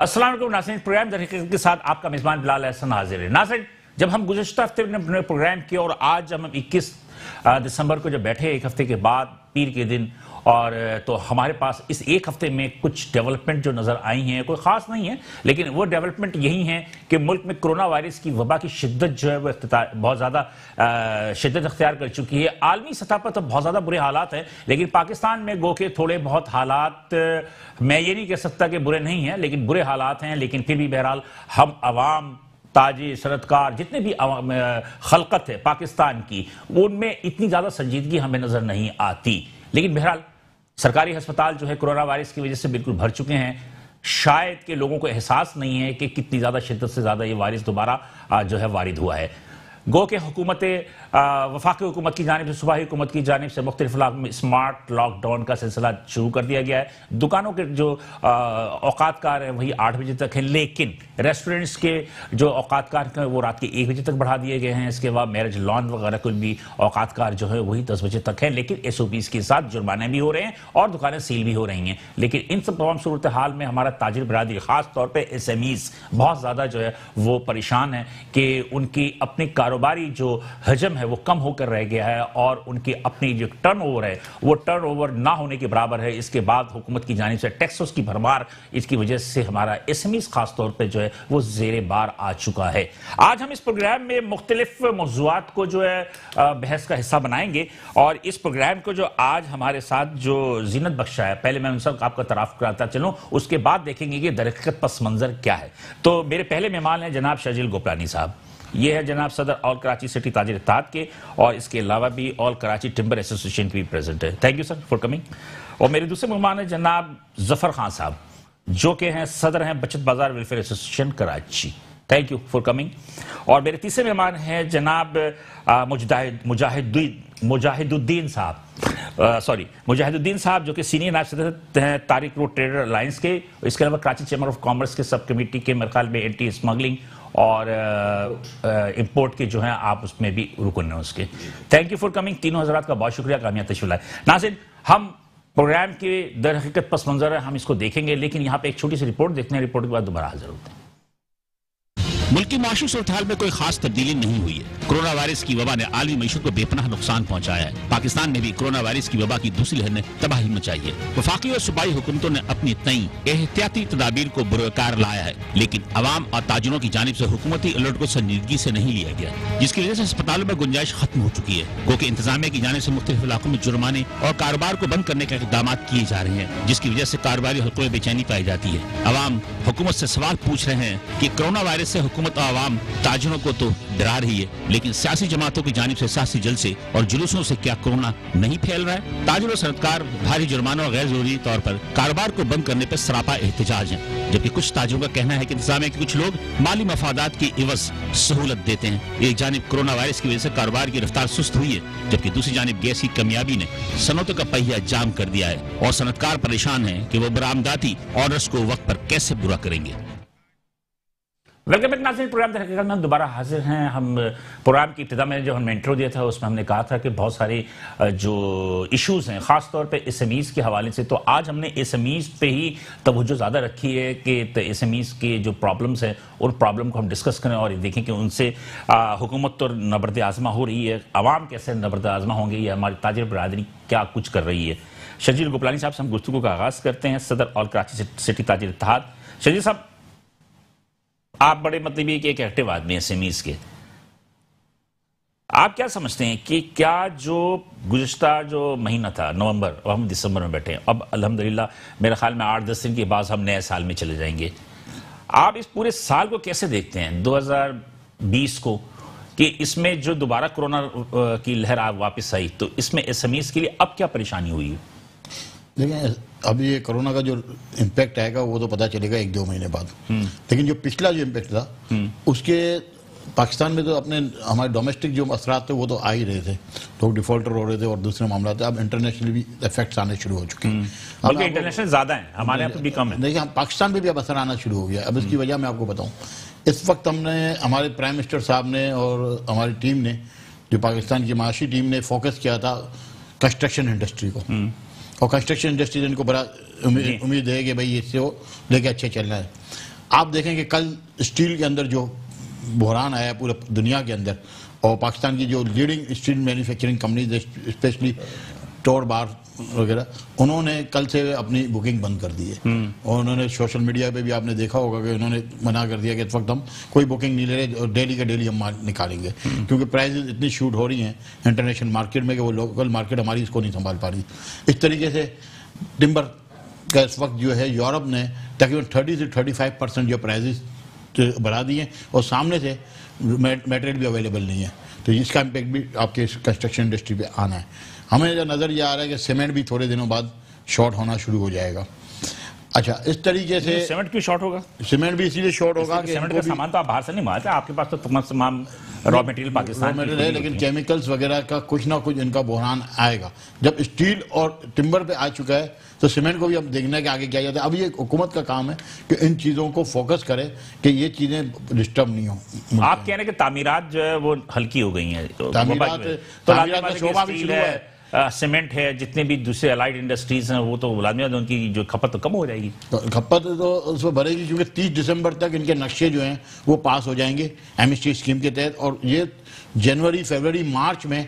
अस्सलाम वालेकुम नाज़रीन, प्रोग्राम दर हकीकत के साथ आपका मेजबान बिलाल अहसन हाजिर है। नाज़रीन, जब हम गुज़श्ता हफ्ते में अपने प्रोग्राम किए और आज हम 21 दिसंबर को जब बैठे एक हफ्ते के बाद पीर के दिन, और तो हमारे पास इस एक हफ्ते में कुछ डेवलपमेंट जो नज़र आई हैं, कोई ख़ास नहीं है, लेकिन वो डेवलपमेंट यही है कि मुल्क में कोरोना वायरस की वबा की शिद्दत जो है वो बहुत ज़्यादा शिद्दत अख्तियार कर चुकी है। आलमी सतह पर तो बहुत ज़्यादा बुरे हालात हैं, लेकिन पाकिस्तान में गो के थोड़े बहुत हालात, मैं ये नहीं कह सकता कि बुरे नहीं हैं, लेकिन बुरे हालात हैं। लेकिन फिर भी बहरहाल हम अवाम, ताजी सनतकार, जितने भी खलकत है पाकिस्तान की, उनमें इतनी ज़्यादा संजीदगी हमें नज़र नहीं आती। लेकिन बहरहाल सरकारी अस्पताल जो है कोरोना वायरस की वजह से बिल्कुल भर चुके हैं। शायद के लोगों को एहसास नहीं है कि कितनी ज़्यादा शिद्दत से ज़्यादा ये वायरस दोबारा जो है वारिद हुआ है। गो के वफाकी हुकूमत की जानिब से, सूबाई हुकूमत की जानिब से मुख्तलिफ इलाक़ों में स्मार्ट लॉकडाउन का सिलसिला शुरू कर दिया गया है। दुकानों के जो औकातकार हैं वही 8 बजे तक हैं, लेकिन रेस्टोरेंट्स के जो औकातकार हैं वो रात के 1 बजे तक बढ़ा दिए गए हैं। इसके बाद मैरिज लॉन वगैरह कुल भी औकातकार जो है वही 10 बजे तक हैं, लेकिन SOPs के साथ जुर्माने भी हो रहे हैं और दुकानें सील भी हो रही हैं। लेकिन इन सब तमाम सूरत हाल में हमारा ताजिर बरादरी, ख़ास तौर पर SMEs बहुत ज़्यादा जो है वो परेशान है कि उनकी अपनी कारोबारी जो हजम है वो कम होकर रह गया है और उनकी अपनी जो टर्नओवर है वो टर्नओवर ना होने के बराबर है। इसके बाद हुकूमत की जानिब से टैक्सेस की भरमार, इसकी वजह से हमारा SMEs खास तौर पे जो है वो ज़ेरे बार आ चुका है। आज हम इस प्रोग्राम में मुख्तलिफ मौज़ूआत को जो है बहस का हिस्सा बनाएंगे, और इस प्रोग्राम को जो आज हमारे साथ जो जीनत बख्शा है, पहले मैं उन सब आपका तराफ कराता चलूँ, उसके बाद देखेंगे कि दरहकीकत पस मंजर क्या है। तो मेरे पहले मेहमान हैं जनाब शर्जील गोपलानी साहब, ये है जनाब सदर ऑल कराची सिटी ताजिर इत्तेहाद के, और इसके अलावा भी ऑल कराची टिम्बर एसोसिएशन के भी प्रेसिडेंट है। Thank you sir for coming. और मेरे दूसरे मेहमान है जनाब जफर खान साहब, जो कि हैं सदर हैं बचत बाजार welfare association Karachi. Thank you for coming. और मेरे तीसरे मेहमान हैं जनाब मुजाहिदुद्दीन साहब, जो कि सीनियर नायब सदर हैं तारिक रोड ट्रेडर अलायंस के। इसके अलावा कराची चैम्बर ऑफ कॉमर्स के सब कमेटी के मेरे ख्याल में एंटी स्मगलिंग और इंपोर्ट के जो हैं आप उसमें भी रुकन हैं उसके। Thank you for coming. तीनों हजरात का बहुत शुक्रिया कामयाब तशरीफ लाए। नाज़रीन, हम प्रोग्राम के दर हकीकत पस मंजर है, हम इसको देखेंगे, लेकिन यहाँ पे एक छोटी सी रिपोर्ट देखते हैं, रिपोर्ट के बाद दोबारा हाजिर होते हैं। मुल्क की माशी सूरत हाल में कोई खास तब्दीली नहीं हुई है। कोरोना वायरस की वबा ने आलमी मईशत को बेपनाह नुकसान पहुंचाया है। पाकिस्तान में भी कोरोना वायरस की वबा की दूसरी लहर ने तबाही मचाई है। वफाकी और सूबाई हुकूमतों ने अपनी तई एहतियाती तदाबीर को बुरकार लाया है, लेकिन अवाम और ताजिरों की जानिब से हुकूमती अलर्ट को संजीदगी से नहीं लिया गया, जिसकी वजह से अस्पतालों में गुंजाइश खत्म हो चुकी है। गो के इंतजामिया की जानिब से मुख्तलिफ इलाकों में जुर्माने और कारोबार को बंद करने के इकदाम किए जा रहे हैं, जिसकी वजह से कारोबारी हल्कों में बेचैनी पाई जाती है। अवाम हुकूमत से सवाल पूछ रहे हैं कि कोरोना वायरस से हुकूमत और आवाम ताजिरों को तो डरा रही है, लेकिन सियासी जमातों की जानिब से सियासी जलसे और जुलूसों से क्या कोरोना नहीं फैल रहा है? ताजिर और सनतकार भारी जुर्मानों और गैर जरूरी तौर पर कारोबार को बंद करने पर सरापा एहतजाज हैं, जबकि कुछ ताजिरों का कहना है कि इंतजामिया के कुछ लोग माली मफादात की इवज सहूलत देते हैं। एक जानिब कोरोना वायरस की वजह से कारोबार की रफ्तार सुस्त हुई है, जबकि दूसरी जानिब गैस की कमियाबी ने सनतों का पहिया जाम कर दिया है और सनतकार परेशान है कि वो बरामदाती ऑर्डर्स को वक्त पर कैसे पूरा करेंगे। वेलकम बैक नाज़रीन, प्रोग्राम दर हकीकत में हम दोबारा हाजिर हैं। हम प्रोग्राम की इब्तिदा में जो हमने इंट्रो दिया था उसमें हमने कहा था कि बहुत सारे जो इश्यूज़ हैं ख़ास तौर पे SMEs के हवाले से, तो आज हमने SMEs पे ही तवज्जो ज़्यादा रखी है कि SMEs के जो प्रॉब्लम्स हैं उन प्रॉब्लम को हम डिस्कस करें और देखें कि उनसे हुकूमत तो नबर्द आज़मा हो रही है, आवाम कैसे नबर्द आज़मा होंगे, या हमारी ताजिर बरादरी क्या कुछ कर रही है। शर्जील गोपलानी साहब से हम गुफ्तगू का आगाज़ करते हैं, सदर ऑल कराची सिटी ताजिर इत्तेहाद। शर्जील साहब, आप बड़े मतलब ये कि एक एक्टिव आदमी है SMEs के, आप क्या समझते हैं कि क्या जो गुज़श्ता जो महीना था नवंबर, और हम दिसंबर में बैठे हैं, अब अल्हम्दुलिल्लाह मेरे ख्याल में 8-10 दिन के बाद हम नए साल में चले जाएंगे। आप इस पूरे साल को कैसे देखते हैं 2020 को, कि इसमें जो दोबारा कोरोना की लहर वापस आई, तो इसमें SMEs के लिए अब क्या परेशानी हुई है? देखिए, अब ये कोरोना का जो इम्पैक्ट आएगा वो तो पता चलेगा 1-2 महीने बाद, लेकिन जो पिछला जो इम्पैक्ट था उसके पाकिस्तान में तो अपने हमारे डोमेस्टिक जो असरात थे वो तो आ ही रहे थे, लोग डिफॉल्टर हो रहे थे और दूसरे मामला थे। अब इंटरनेशनल भी इफेक्ट्स आने शुरू हो चुके हैं। बल्कि इंटरनेशनल ज़्यादा है, हमारे यहाँ पर भी कम है। देखिए, हम पाकिस्तान में भी अब असर आना शुरू हो गया। अब इसकी वजह मैं आपको बताऊँ, इस वक्त हमने, हमारे प्राइम मिनिस्टर साहब ने और हमारी टीम ने, जो पाकिस्तान की माशी टीम ने फोकस किया था कंस्ट्रक्शन इंडस्ट्री को, और कंस्ट्रक्शन इंडस्ट्री इनको बड़ा उम्मीद है कि भाई इससे वो लेके अच्छे चलना है। आप देखें कि कल स्टील के अंदर जो बहरान आया पूरे दुनिया के अंदर, और पाकिस्तान की जो leading steel manufacturing companies specially tor bar वगैरह, उन्होंने कल से अपनी बुकिंग बंद कर दी है। और उन्होंने सोशल मीडिया पे भी आपने देखा होगा कि उन्होंने मना कर दिया कि इस वक्त हम कोई बुकिंग नहीं ले रहे और डेली का डेली हम माल निकालेंगे, क्योंकि प्राइसेस इतनी शूट हो रही हैं इंटरनेशनल मार्केट में कि वो लोकल मार्केट हमारी इसको नहीं संभाल पा रही। इस तरीके से टिम्बर का इस वक्त जो है यूरोप ने तकरीबन 30 से 35% जो प्राइजेस बढ़ा दिए और सामने से मटेरियल भी अवेलेबल नहीं है, तो इसका इम्पेक्ट भी आपके कंस्ट्रक्शन इंडस्ट्री पे आना है। हमें जो नज़र ये आ रहा है कि सीमेंट भी थोड़े दिनों बाद शॉर्ट होना शुरू हो जाएगा। अच्छा, इस तरीके से सीमेंट क्यों शॉर्ट होगा? सीमेंट भी इसीलिए शॉर्ट होगा कि सीमेंट का सामान तो आप बाहर से नहीं मंगाते, आपके पास तो तमाम रॉ मटेरियल पाकिस्तान मटेरियल है, लेकिन केमिकल्स वगैरह का कुछ ना कुछ इनका बहरान आएगा। जब स्टील और टिम्बर पे आ चुका है तो सीमेंट को भी अब देखना है कि आगे क्या जाता है। अभी ये हुकूमत का काम है कि इन चीज़ों को फोकस करे कि ये चीज़ें डिस्टर्ब नहीं हो। आप कह रहे हैं कि तामीरात जो है वो हल्की हो गई हैं, तामीरात का शोबा भी शुरू है, सीमेंट है, जितने भी दूसरे अलाइड इंडस्ट्रीज हैं वो तो लाजमी उनकी जो खपत तो कम हो जाएगी। तो खपत तो उसमें बढ़ेगी, क्योंकि 30 दिसंबर तक इनके नक्शे जो हैं वो पास हो जाएंगे एमएसटी स्कीम के तहत, और ये जनवरी फरवरी मार्च में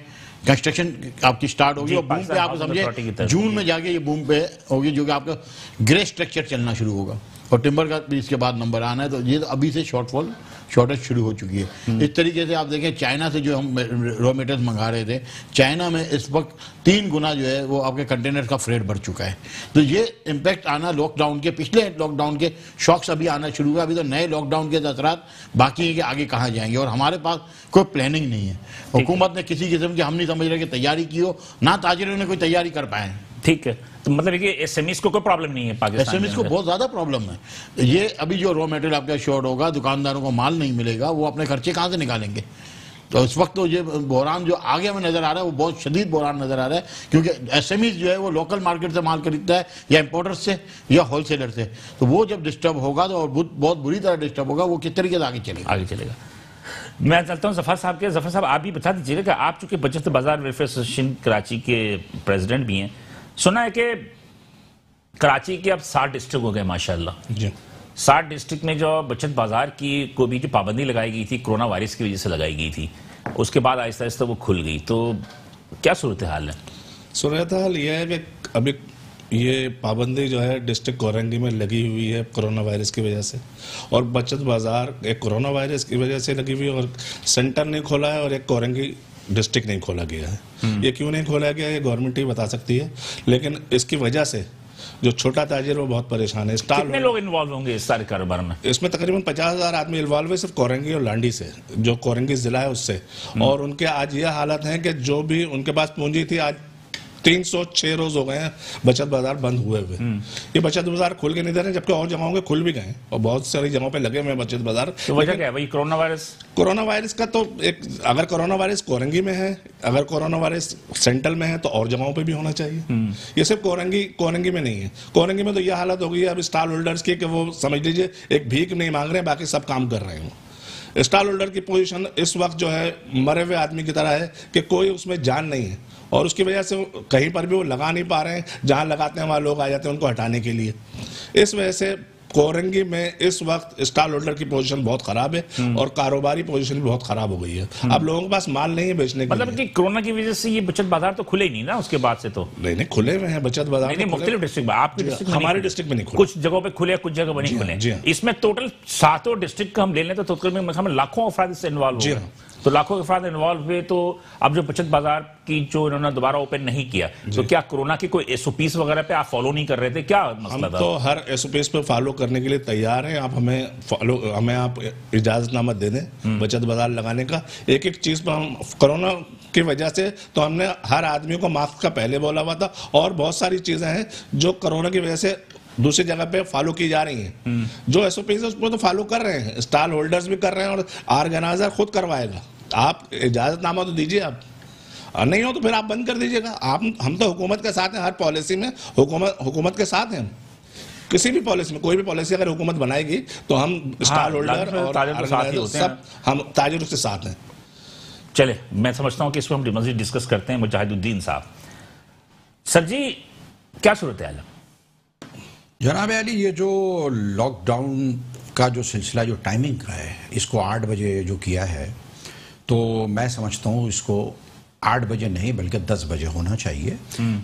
कंस्ट्रक्शन आपकी स्टार्ट होगी और बूम पे आप समझे जून में जाके ये बूम पे होगी, जो कि आपका ग्रे स्ट्रक्चर चलना शुरू होगा और टिम्बर का भी इसके बाद नंबर आना है। तो ये अभी से शॉर्टेज शुरू हो चुकी है। इस तरीके से आप देखें चाइना से जो हम रॉ मटेरियल मंगा रहे थे, चाइना में इस वक्त 3 गुना जो है वो आपके कंटेनर का फ्रेट बढ़ चुका है। तो ये इम्पैक्ट आना लॉकडाउन के, पिछले लॉकडाउन के शॉक्स अभी आना शुरू हुआ। अभी तो नए लॉकडाउन के असरात बाकी है कि आगे कहाँ जाएंगे, और हमारे पास कोई प्लानिंग नहीं है। हुकूमत ने किसी किस्म की, हम नहीं समझ रहे कि तैयारी की हो, ना ताजिरों ने कोई तैयारी कर पाए। ठीक है, तो मतलब कि एसएमईज को कोई प्रॉब्लम नहीं है पाकिस्तान में? एसएमईज को बहुत ज्यादा प्रॉब्लम है। ये अभी जो रॉ मटेरियल आपका शॉर्ट होगा, दुकानदारों को माल नहीं मिलेगा, वो अपने खर्चे कहाँ से निकालेंगे? तो इस वक्त तो ये बहरान जो आगे हमें नजर आ रहा है वो बहुत शदीद बहरान नजर आ रहा है, क्योंकि एसएमईज जो है वो लोकल मार्केट से माल खरीदता है या इंपोर्टर्स से या होलसेलर से, तो वो जब डिस्टर्ब होगा तो बहुत बुरी तरह डिस्टर्ब होगा, वो किस तरीके से आगे चलेगा। मैं चलता हूँ जफर साहब के। जफर साहब, आप भी बता दीजिएगा कि आप चूंकि बचत बाजार वेलफेयर एसोसिएशन कराची के प्रेसिडेंट भी हैं, सुना है कि कराची के अब 60 डिस्ट्रिक्ट हो गए माशाल्लाह जी। 60 डिस्ट्रिक्ट में जो बचत बाजार की को भी जो पाबंदी लगाई गई थी कोरोना वायरस की वजह से लगाई गई थी, उसके बाद आहिस्ता आहिस्ता वो खुल गई, तो क्या सूरत हाल है? सूरत हाल यह है कि अभी ये पाबंदी जो है डिस्ट्रिक्ट कोरंगी में लगी हुई है कोरोना वायरस की वजह से, और बचत बाजार एक कोरोना वायरस की वजह से लगी हुई है, और सेंटर नहीं खोला है और एक कोरंगी डिस्ट्रिक्ट नहीं खोला गया है। ये क्यों नहीं खोला गया ये गवर्नमेंट ही बता सकती है, लेकिन इसकी वजह से जो छोटा ताजिर वो बहुत परेशान है। कितने लोग इन्वॉल्व होंगे इस सारे कारोबार में? इसमें तकरीबन 50,000 आदमी इन्वॉल्व है, सिर्फ कोरंगी और लांडी से, जो कोरंगी जिला है उससे। और उनके आज ये हालत है कि जो भी उनके पास पूंजी थी, आज 306 रोज हो गए हैं बचत बाजार बंद हुए हुए। ये बचत बाजार खुल के नहीं दे रहे, जबकि और जगहों के खुल भी गए और बहुत सारी जगहों पे लगे हुए बचत बाजार। तो वजह क्या है? वही कोरोना वायरस का तो एक, अगर कोरोना वायरस कोरंगी में है, अगर कोरोना वायरस सेंट्रल में है तो और जगहों पे भी होना चाहिए। ये सिर्फ कोरंगी में नहीं है। कोरंगी में तो यह हालत हो गई है अब स्टॉल होल्डर्स की कि वो समझ लीजिए एक भीख नहीं मांग रहे हैं, बाकी सब काम कर रहे हैं। स्टॉल होल्डर की पोजीशन इस वक्त जो है मरे हुए आदमी की तरह है कि कोई उसमें जान नहीं है, और उसकी वजह से कहीं पर भी वो लगा नहीं पा रहे हैं। जहां लगाते हैं वहां लोग आ जाते हैं उनको हटाने के लिए। इस वजह से कोरंगी में इस वक्त स्टॉल होल्डर की पोजीशन बहुत खराब है और कारोबारी पोजीशन भी बहुत खराब हो गई है। अब लोगों के पास माल नहीं है बेचने के लिए। मतलब कि कोरोना की वजह से ये बचत बाजार तो खुले ही नहीं ना उसके बाद से? तो नहीं खुले हुए हैं बचत बाजार। नहीं, मुख्तलिफ डिस्ट्रिक्ट में, आपके डिस्ट्रिक्ट में, हमारे डिस्ट्रिक्ट में नहीं खुले, कुछ जगहों पे खुले, कुछ जगह नहीं खुले। इसमें टोटल 7 डिस्ट्रिक्ट का हम ले लें तो टोटल में लाखों अफराद इससे इन्वॉल्व हो गए। तो लाखों अफराद इन्वॉल्व हुए, तो अब जो बचत बाजार की जो इन्होंने दोबारा ओपन नहीं किया, तो क्या कोरोना की कोई एसओपीस वगैरह पे आप फॉलो नहीं कर रहे थे? क्या मसला था? हम तो हर एसओपीस पे फॉलो करने के लिए तैयार हैं। आप हमें आप इजाजतनामा दे दें बचत बाजार लगाने का। एक एक चीज पर हम कोरोना की वजह से तो हमने हर आदमी को मास्क का पहले बोला हुआ था, और बहुत सारी चीजें हैं जो कोरोना की वजह से दूसरी जगह पे फॉलो की जा रही हैं। जो एसओपी है उसको तो फॉलो कर रहे हैं, स्टॉल होल्डर्स भी कर रहे हैं, और ऑर्गेनाइजर खुद करवाएगा। आप इजाजतनामा तो दीजिए, आप नहीं हो तो फिर आप बंद कर दीजिएगा। हम तो हुकूमत के साथ हैं, हर पॉलिसी में हुकूमत के साथ हैं। किसी भी पॉलिसी में, कोई भी पॉलिसी अगर हुकूमत बनाएगी तो हम स्टॉल होल्डर और सब हम ताजिरों के साथ हैं। चले, मैं समझता हूं कि इसको हम मजीद डिस्कस करते हैं। मुजाहिदुद्दीन साहब, सर जी, क्या सूरत हाल है? जनाब अली, ये जो लॉकडाउन का जो सिलसिला, जो टाइमिंग का है, इसको 8 बजे जो किया है, तो मैं समझता हूँ इसको 8 बजे नहीं बल्कि 10 बजे होना चाहिए।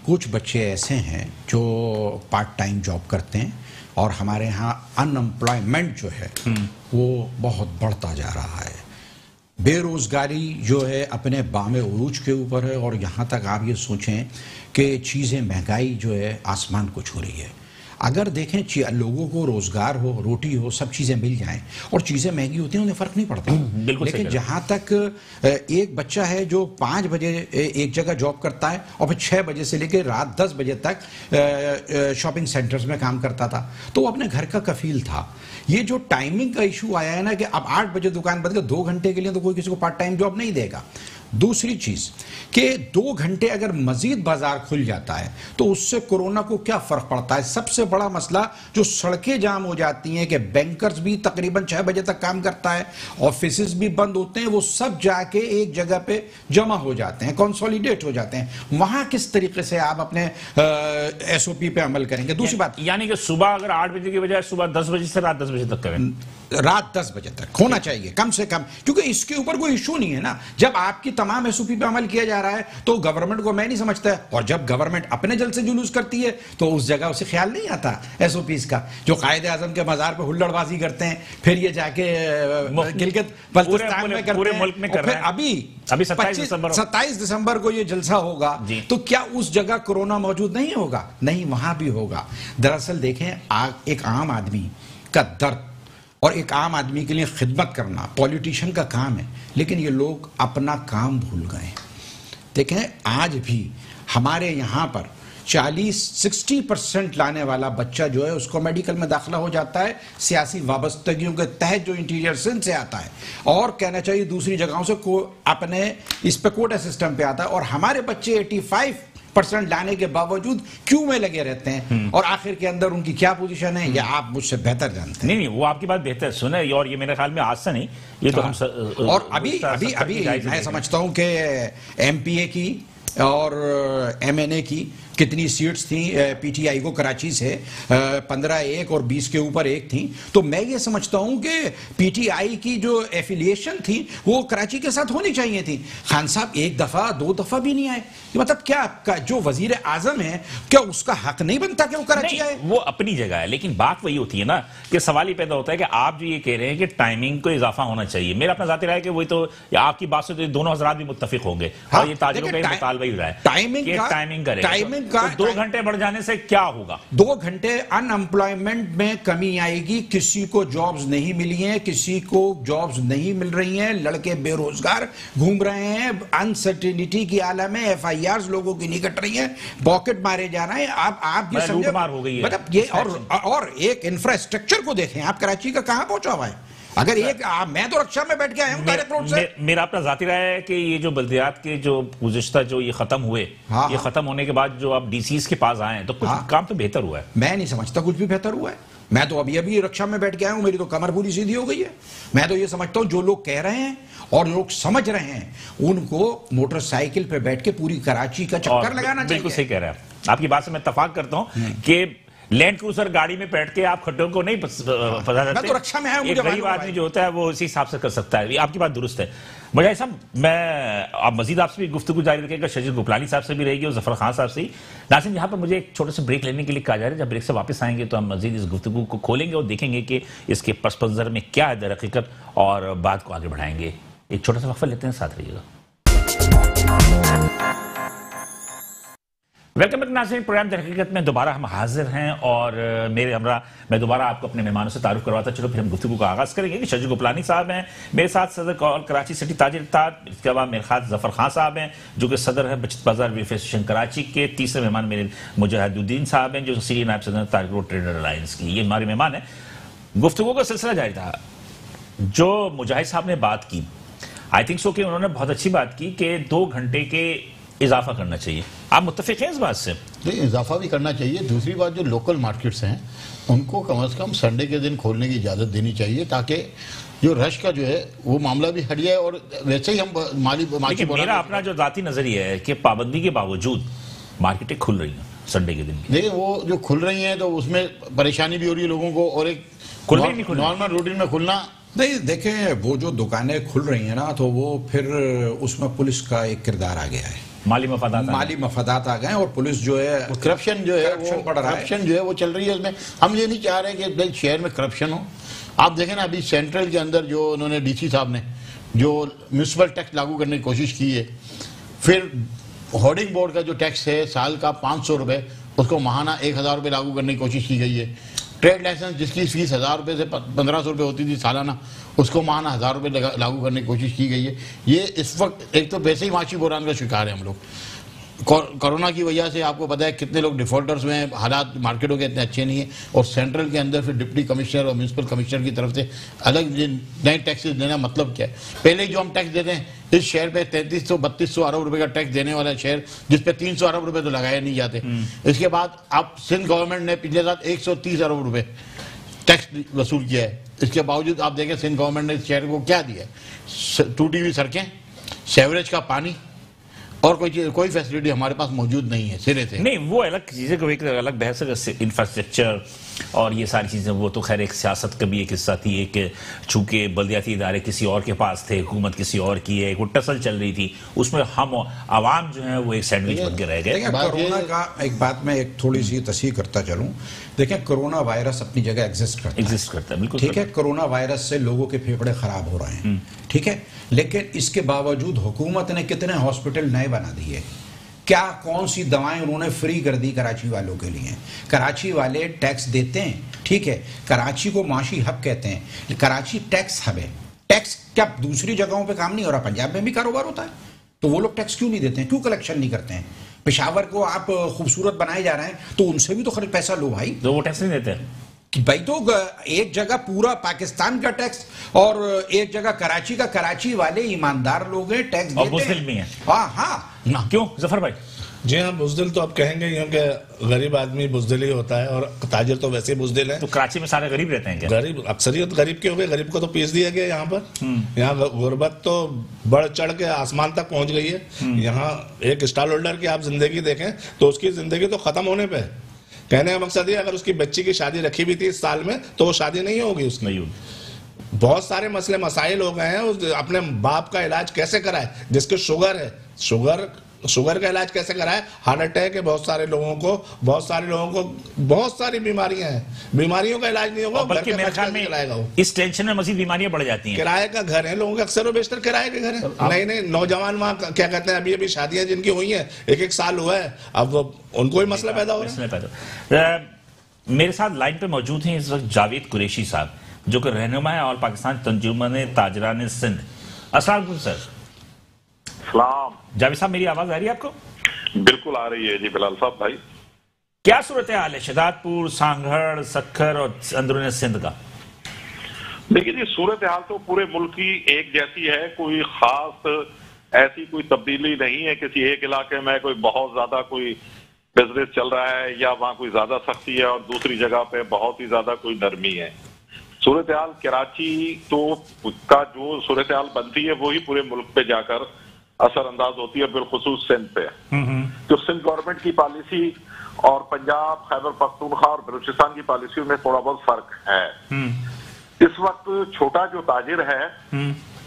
कुछ बच्चे ऐसे हैं जो पार्ट टाइम जॉब करते हैं और हमारे यहाँ अनएम्प्लॉयमेंट जो है वो बहुत बढ़ता जा रहा है। बेरोजगारी जो है अपने बामे उरूज के ऊपर है और यहाँ तक आप ये सोचें कि चीज़ें, महंगाई जो है आसमान को छू रही है। अगर देखें लोगों को रोजगार हो, रोटी हो, सब चीज़ें मिल जाएं और चीज़ें महंगी होती हैं, उन्हें फ़र्क नहीं पड़ता। लेकिन जहाँ तक एक बच्चा है जो 5 बजे एक जगह जॉब करता है और फिर 6 बजे से लेकर रात 10 बजे तक शॉपिंग सेंटर्स में काम करता था, तो वो अपने घर का कफील था। ये जो टाइमिंग का इशू आया है ना कि अब 8 बजे दुकान बंद कर 2 घंटे के लिए, तो कोई किसी को पार्ट टाइम जॉब नहीं देगा। दूसरी चीज कि 2 घंटे अगर मजीद बाजार खुल जाता है तो उससे कोरोना को क्या फर्क पड़ता है? सबसे बड़ा मसला जो सड़कें जाम हो जाती हैं कि बैंकर्स भी तकरीबन 6 बजे तक काम करता है, ऑफिसेज भी बंद होते हैं, वो सब जाके एक जगह पे जमा हो जाते हैं, कंसोलिडेट हो जाते हैं। वहां किस तरीके से आप अपने SOP पे अमल करेंगे? दूसरी बात, यानी कि सुबह अगर 8 बजे की बजाय सुबह 10 बजे से रात 10 बजे तक करें। रात 10 बजे तक होना चाहिए कम से कम, क्योंकि इसके ऊपर कोई इशू नहीं है ना। जब आपकी तमाम SOP पे अमल किया जा रहा है तो गवर्नमेंट को मैं नहीं समझता है, और जब गवर्नमेंट अपने जल से जुलूस करती है तो उस जगह उसे ख्याल नहीं आता SOPs का। जो कायदे आजम के मजार पे हुल्लड़बाजी करते हैं, फिर ये जाके गिलगित बल्तिस्तान में करते हैं, मुल्क में कर रहे हैं। अभी 27 दिसंबर को ये जलसा होगा, तो क्या उस जगह कोरोना मौजूद नहीं होगा? नहीं, वहां भी होगा। दरअसल देखें, एक आम आदमी का दर्द और एक आम आदमी के लिए खिदमत करना पॉलिटिशियन का काम है, लेकिन ये लोग अपना काम भूल गए। देखें, आज भी हमारे यहाँ पर 40-60% लाने वाला बच्चा जो है उसको मेडिकल में दाखिला हो जाता है सियासी वाबस्तगियों के तहत, जो इंटीरियर सिंध से आता है और कहना चाहिए दूसरी जगहों से अपने इस पे कोटा सिस्टम पे आता है, और हमारे बच्चे 85% लाने के बावजूद क्यों में लगे रहते हैं, और आखिर के अंदर उनकी क्या पोजीशन है ये आप मुझसे बेहतर जानते हैं। नहीं, वो आपकी बात बेहतर सुने, और ये मेरे ख्याल में आज से नहीं, ये तो हम और अभी मैं समझता हूं कि MPA की और MNA की कितनी सीट्स थी PTI को कराची से 15-1 और 20 के ऊपर 1 थी, तो मैं ये समझता हूं कि PTI की जो एफिलिएशन थी वो कराची के साथ होनी चाहिए थी। खान साहब 1 दफा 2 दफा भी नहीं आए, मतलब क्या आपका जो वजीर आजम है, क्या उसका हक नहीं बनता कि वो कराची आए? वो अपनी जगह है, लेकिन बात वही होती है ना कि सवाल ही पैदा होता है कि आप जो ये कह रहे हैं कि टाइमिंग को इजाफा होना चाहिए, मेरा अपना जाती राय है कि वही तो आपकी बात से तो दोनों हजरात भी मुत्तफिक होंगे। हाँ, और ये ताजिरों का मुतालबा ही रहा है टाइमिंग करें का 2 घंटे बढ़ जाने से क्या होगा? 2 घंटे अनएम्प्लॉयमेंट में कमी आएगी। किसी को जॉब्स नहीं मिली हैं, किसी को जॉब्स नहीं मिल रही हैं, लड़के बेरोजगार घूम रहे हैं, अनसर्टेनिटी की आलम में FIRs लोगों की नहीं कट रही हैं, पॉकेट मारे जा रहे हैं। आप ये समझे हो गई है। मतलब ये और एक इंफ्रास्ट्रक्चर को देखें आप, कराची का कहां पहुंचा हुआ है? अगर मैं तो रक्षा में बैठ के आया हूं डायरेक्ट रोड से। मेरा अपना जाती राय है कि ये जो बल्दियात के जो गुज़िश्ता जो ये खत्म हुए, ये खत्म होने के बाद जो आप DCs के पास आए तो कुछ काम तो बेहतर हुआ है। मैं नहीं समझता कुछ भी बेहतर हुआ है। मैं तो अभी रक्षा में बैठ के आया हूं, मेरी तो कमर पूरी सीधी हो गई है। मैं तो ये समझता हूं जो लोग कह रहे हैं और लोग समझ रहे हैं, उनको मोटरसाइकिल पे बैठ के पूरी कराची का चक्कर लगाना चाहिए। बिल्कुल सही कह रहे हैं, आपकी बात से मैं इत्तेफाक करता हूं कि लैंड क्रूजर गाड़ी में बैठ के आप खड्डों को नहीं फंसा सकते। तो रक्षा में एक गरीब आदमी जो होता है वो इसी हिसाब से कर सकता है। आपकी बात दुरुस्त है। मुझे ऐसा आप मजीद आपसे भी गुफ्तगू जारी रखेगा, शजीद गुपलानी साहब से भी रहेगी और जफर खान साहब से ही। नाज़रीन, यहाँ पर मुझे एक छोटे से ब्रेक लेने के लिए कहा जा रहा है। जब ब्रेक से वापस आएंगे तो हम मजीद इस गुफ्तगू को खोलेंगे और देखेंगे कि इसके पस मंजर में क्या है दर हकीकत, और बात को आगे बढ़ाएंगे। एक छोटा सा वक्फा लेते हैं, साथ रहिएगा। वेलकम बैक नाज़रीन, प्रोग्राम दर हकीकत में दोबारा हम हाजिर हैं और मैं दोबारा आपको अपने मेहमानों से तारुफ करवाता चलो, फिर हम गुफ्तगू का आगाज करेंगे। शजीद गुपलानी साहब हैं मेरे साथ, सदर कॉल कराची सिटी ताजिर इत्तेहाद। इसके बाद मेरे साथ जफर खान साहब हैं जो कि सदर है बचत बाजार वेलफेयर एसोसिएशन कराची के। तीसरे मेहमान मेरे मुजाहिदुद्दीन साहब हैं जो सीनियर नायब सदर तारिक रोड ट्रेडर अलायंस की। ये हमारे मेहमान हैं। गुफ्तगू का सिलसिला जारी था। जो मुजाहिद साहब ने बात की, आई थिंक सो कि उन्होंने बहुत अच्छी बात की कि 2 घंटे के इजाफा करना चाहिए। आप मुत्तफिक हैं इस बात से? नहीं, इजाफा भी करना चाहिए। दूसरी बात, जो लोकल मार्केट्स हैं उनको कम से कम संडे के दिन खोलने की इजाज़त देनी चाहिए, ताकि जो रश का जो है वो मामला भी हट जाए। और वैसे ही हम मेरा अपना जो जाती नजरिया है कि पाबंदी के बावजूद मार्केटें खुल रही हैं, संडे के दिन? देखिए वो जो खुल रही हैं तो उसमें परेशानी भी हो रही है लोगों को, और एक खुल रही नहीं खुल रही? नॉर्मल रूटीन में खुलना नहीं, देखें वो जो दुकानें खुल रही हैं ना, तो वो फिर उसमें पुलिस का एक किरदार आ गया है, माली मफादात आ गए हैं, और पुलिस जो है करप्शन जो है करप्शन बढ़ रहा है, करप्शन जो है वो चल रही है उसमें। हम ये नहीं चाह रहे कि भाई शहर में करप्शन हो। आप देखें ना, अभी सेंट्रल के अंदर जो उन्होंने डीसी साहब ने जो म्यूनिसिपल टैक्स लागू करने की कोशिश की है, फिर होर्डिंग बोर्ड का जो टैक्स है साल का 500 रुपये, उसको माहाना 1000 रुपये लागू करने की कोशिश की गई है। ट्रेड लाइसेंस जिसकी फीस 1000 रुपये से 1500 रुपये होती थी सालाना, उसको माहाना 1000 रुपये लागू करने की कोशिश की गई है। ये इस वक्त एक तो वैसे ही माशी बुरान का शिकार है हम लोग। कोरोना की वजह से आपको पता है कितने लोग डिफॉल्टर्स में हैं, हालात मार्केटों के इतने अच्छे नहीं है, और सेंट्रल के अंदर फिर डिप्टी कमिश्नर और म्यूनसिपल कमिश्नर की तरफ से अलग नए टैक्सेस देना मतलब क्या है? पहले जो हम टैक्स देते हैं इस शहर पे 3300-3200 अरब रुपए का टैक्स देने वाला शहर, जिस पे 300 अरब रुपए तो लगाए नहीं जाते। इसके बाद अब सिंध गवर्नमेंट ने पिछले साल 130 अरब रुपए टैक्स वसूल किया है। इसके बावजूद आप देखें सिंध गवर्नमेंट ने इस शहर को क्या दिया है? टूटी हुई सड़कें, सेवरेज का पानी, और कोई फैसिलिटी हमारे पास मौजूद नहीं है सिरे से। नहीं, वो अलग चीजें को एक अलग बहस है। इंफ्रास्ट्रक्चर और ये सारी चीजें, वो तो खैर एक सियासत का भी एक हिस्सा थी। एक चूंकि बल्दियाती इदारे किसी और के पास थे, हुकूमत किसी और की है, एक टसल चल रही थी, उसमें हम आवाम जो है वो एक सैंडविच बन के रह गए। कोरोना का एक बात में एक थोड़ी सी तस्हीह करता चलूं, देखें कोरोना वायरस अपनी जगह एग्जिस्ट करता है, बिल्कुल ठीक है। कोरोना वायरस से लोगों के फेफड़े खराब हो रहे हैं, ठीक है, लेकिन इसके बावजूद हुकूमत ने कितने हॉस्पिटल नए बना दिए, क्या कौन सी दवाएं उन्होंने फ्री कर दी कराची वालों के लिए। कराची वाले टैक्स देते हैं, ठीक है, कराची को माशी हब कहते हैं, कराची टैक्स हब है। टैक्स क्या दूसरी जगहों पे काम नहीं हो रहा? पंजाब में भी कारोबार होता है, तो वो लोग टैक्स क्यों नहीं देते हैं, क्यों कलेक्शन नहीं करते हैं? पेशावर को आप खूबसूरत बनाए जा रहे हैं तो उनसे भी तो खर्च पैसा लो भाई, तो वो टैक्स नहीं देते हैं कि भाई। तो एक जगह पूरा पाकिस्तान का टैक्स और एक जगह कराची का, कराची वाले ईमानदार लोग हैं, टैक्स देते हैं, बुज़दिल भी हैं। हाँ, क्यों जफर भाई? जी हाँ, बुज़दिल तो आप कहेंगे क्योंकि गरीब आदमी बुज़दिल ही होता है, और ताजिर तो वैसे ही बुज़दिल है। तो कराची में सारे गरीब रहते हैं क्या? गरीब अक्सरियत गरीब के हो गए, गरीब को तो पीस दिया गया यहाँ पर। यहाँ गुर्बत तो बढ़ चढ़ के आसमान तक पहुंच गई है। यहाँ एक स्टॉल होल्डर की आप जिंदगी देखें तो उसकी जिंदगी तो खत्म होने पे है। कहने का मकसद ये, अगर उसकी बच्ची की शादी रखी हुई थी इस साल में तो वो शादी नहीं होगी उसकी। नहीं होगी। बहुत सारे मसले मसाइल हो गए हैं। अपने बाप का इलाज कैसे कराए, जिसके शुगर है, शुगर का इलाज कैसे कराए, हार्ट अटैक है बहुत सारे लोगों को, बहुत सारी बीमारियां हैं, बीमारियों का इलाज नहीं होगा, बल्कि मेरे ख्याल में इस टेंशन में मजीद बीमारियां बढ़ जाती हैं। किराए का घर है, लोगों के अक्सर बेशतर किराए के घर है। नए नौजवान वहाँ क्या कहते हैं, अभी शादियां जिनकी हुई हैं 1-1 साल हुआ है, अब उनको ही मसला पैदा हो रहा है। मेरे साथ लाइन पे मौजूद हैं इस वक्त जावेद कुरैशी साहब, जो कि रहनुमा है और पाकिस्तान तंजुमन ताजरान सिंध। अस्सलाम वालेकुम सर। सलाम। जावेद साहब, मेरी आवाज आ रही है आपको? बिल्कुल आ रही है जी बिलाल साहब भाई। क्या सूरत हाल है शहजादपुर, सांगड़, सक्खर और अंदरून सिंध का? देखिए जी, सूरत हाल तो पूरे मुल्क की एक जैसी है, कोई खास ऐसी कोई तब्दीली नहीं है। किसी एक इलाके में कोई बहुत ज्यादा कोई बिजनेस चल रहा है या वहां कोई ज्यादा सख्ती है और दूसरी जगह पे बहुत ही ज्यादा कोई नरमी है। सूरत हाल कराची तो का जो सूरत हाल बनती है वही पूरे मुल्क पे जाकर असरअंदाज होती है, बिलखुसूस सिंध पे। तो सिंध गवर्नमेंट की पॉलिसी और पंजाब, खैबर पख्तूनख्वा और बलूचिस्तान की पॉलिसी में थोड़ा बहुत फर्क है। इस वक्त छोटा जो ताजिर है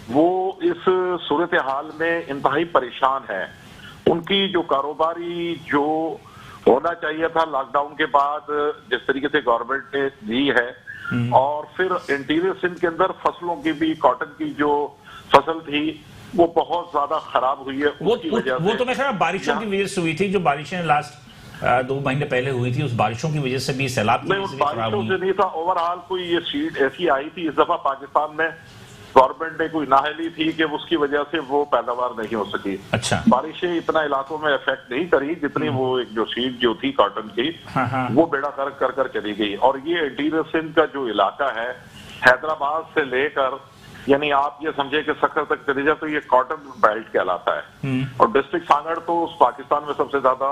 वो इस सूरत हाल में इंतहाई परेशान है। उनकी जो कारोबारी जो होना चाहिए था लॉकडाउन के बाद, जिस तरीके से गवर्नमेंट ने दी है, और फिर इंटीरियर सिंध के अंदर फसलों की भी, कॉटन की जो फसल थी वो बहुत ज्यादा खराब हुई है। वो तो मैं ख्याल बारिशों की वजह से हुई थी, जो बारिशें लास्ट 2 महीने पहले हुई थी, उस बारिशों की वजह से भी, सैलाब की वजह से भी खराब हुई। बारिशों से नहीं था, ओवरऑल कोई ये सीट ऐसी आई थी इस दफा पाकिस्तान में, गवर्नमेंट ने कोई नाहली थी कि उसकी वजह से वो पैदावार नहीं हो सकी। अच्छा। बारिशें इतना इलाकों में इफेक्ट नहीं करी जितनी वो एक जो सीड जो थी कॉटन की, वो बेड़ा गर्क कर चली गई। और ये इंटीरियर सिंध का जो इलाका है, हैदराबाद से लेकर यानी आप ये समझे कि सक्खर तक चले जाए तो ये कॉटन बेल्ट कहलाता है। और डिस्ट्रिक्ट सांगड़ तो उस पाकिस्तान में सबसे ज्यादा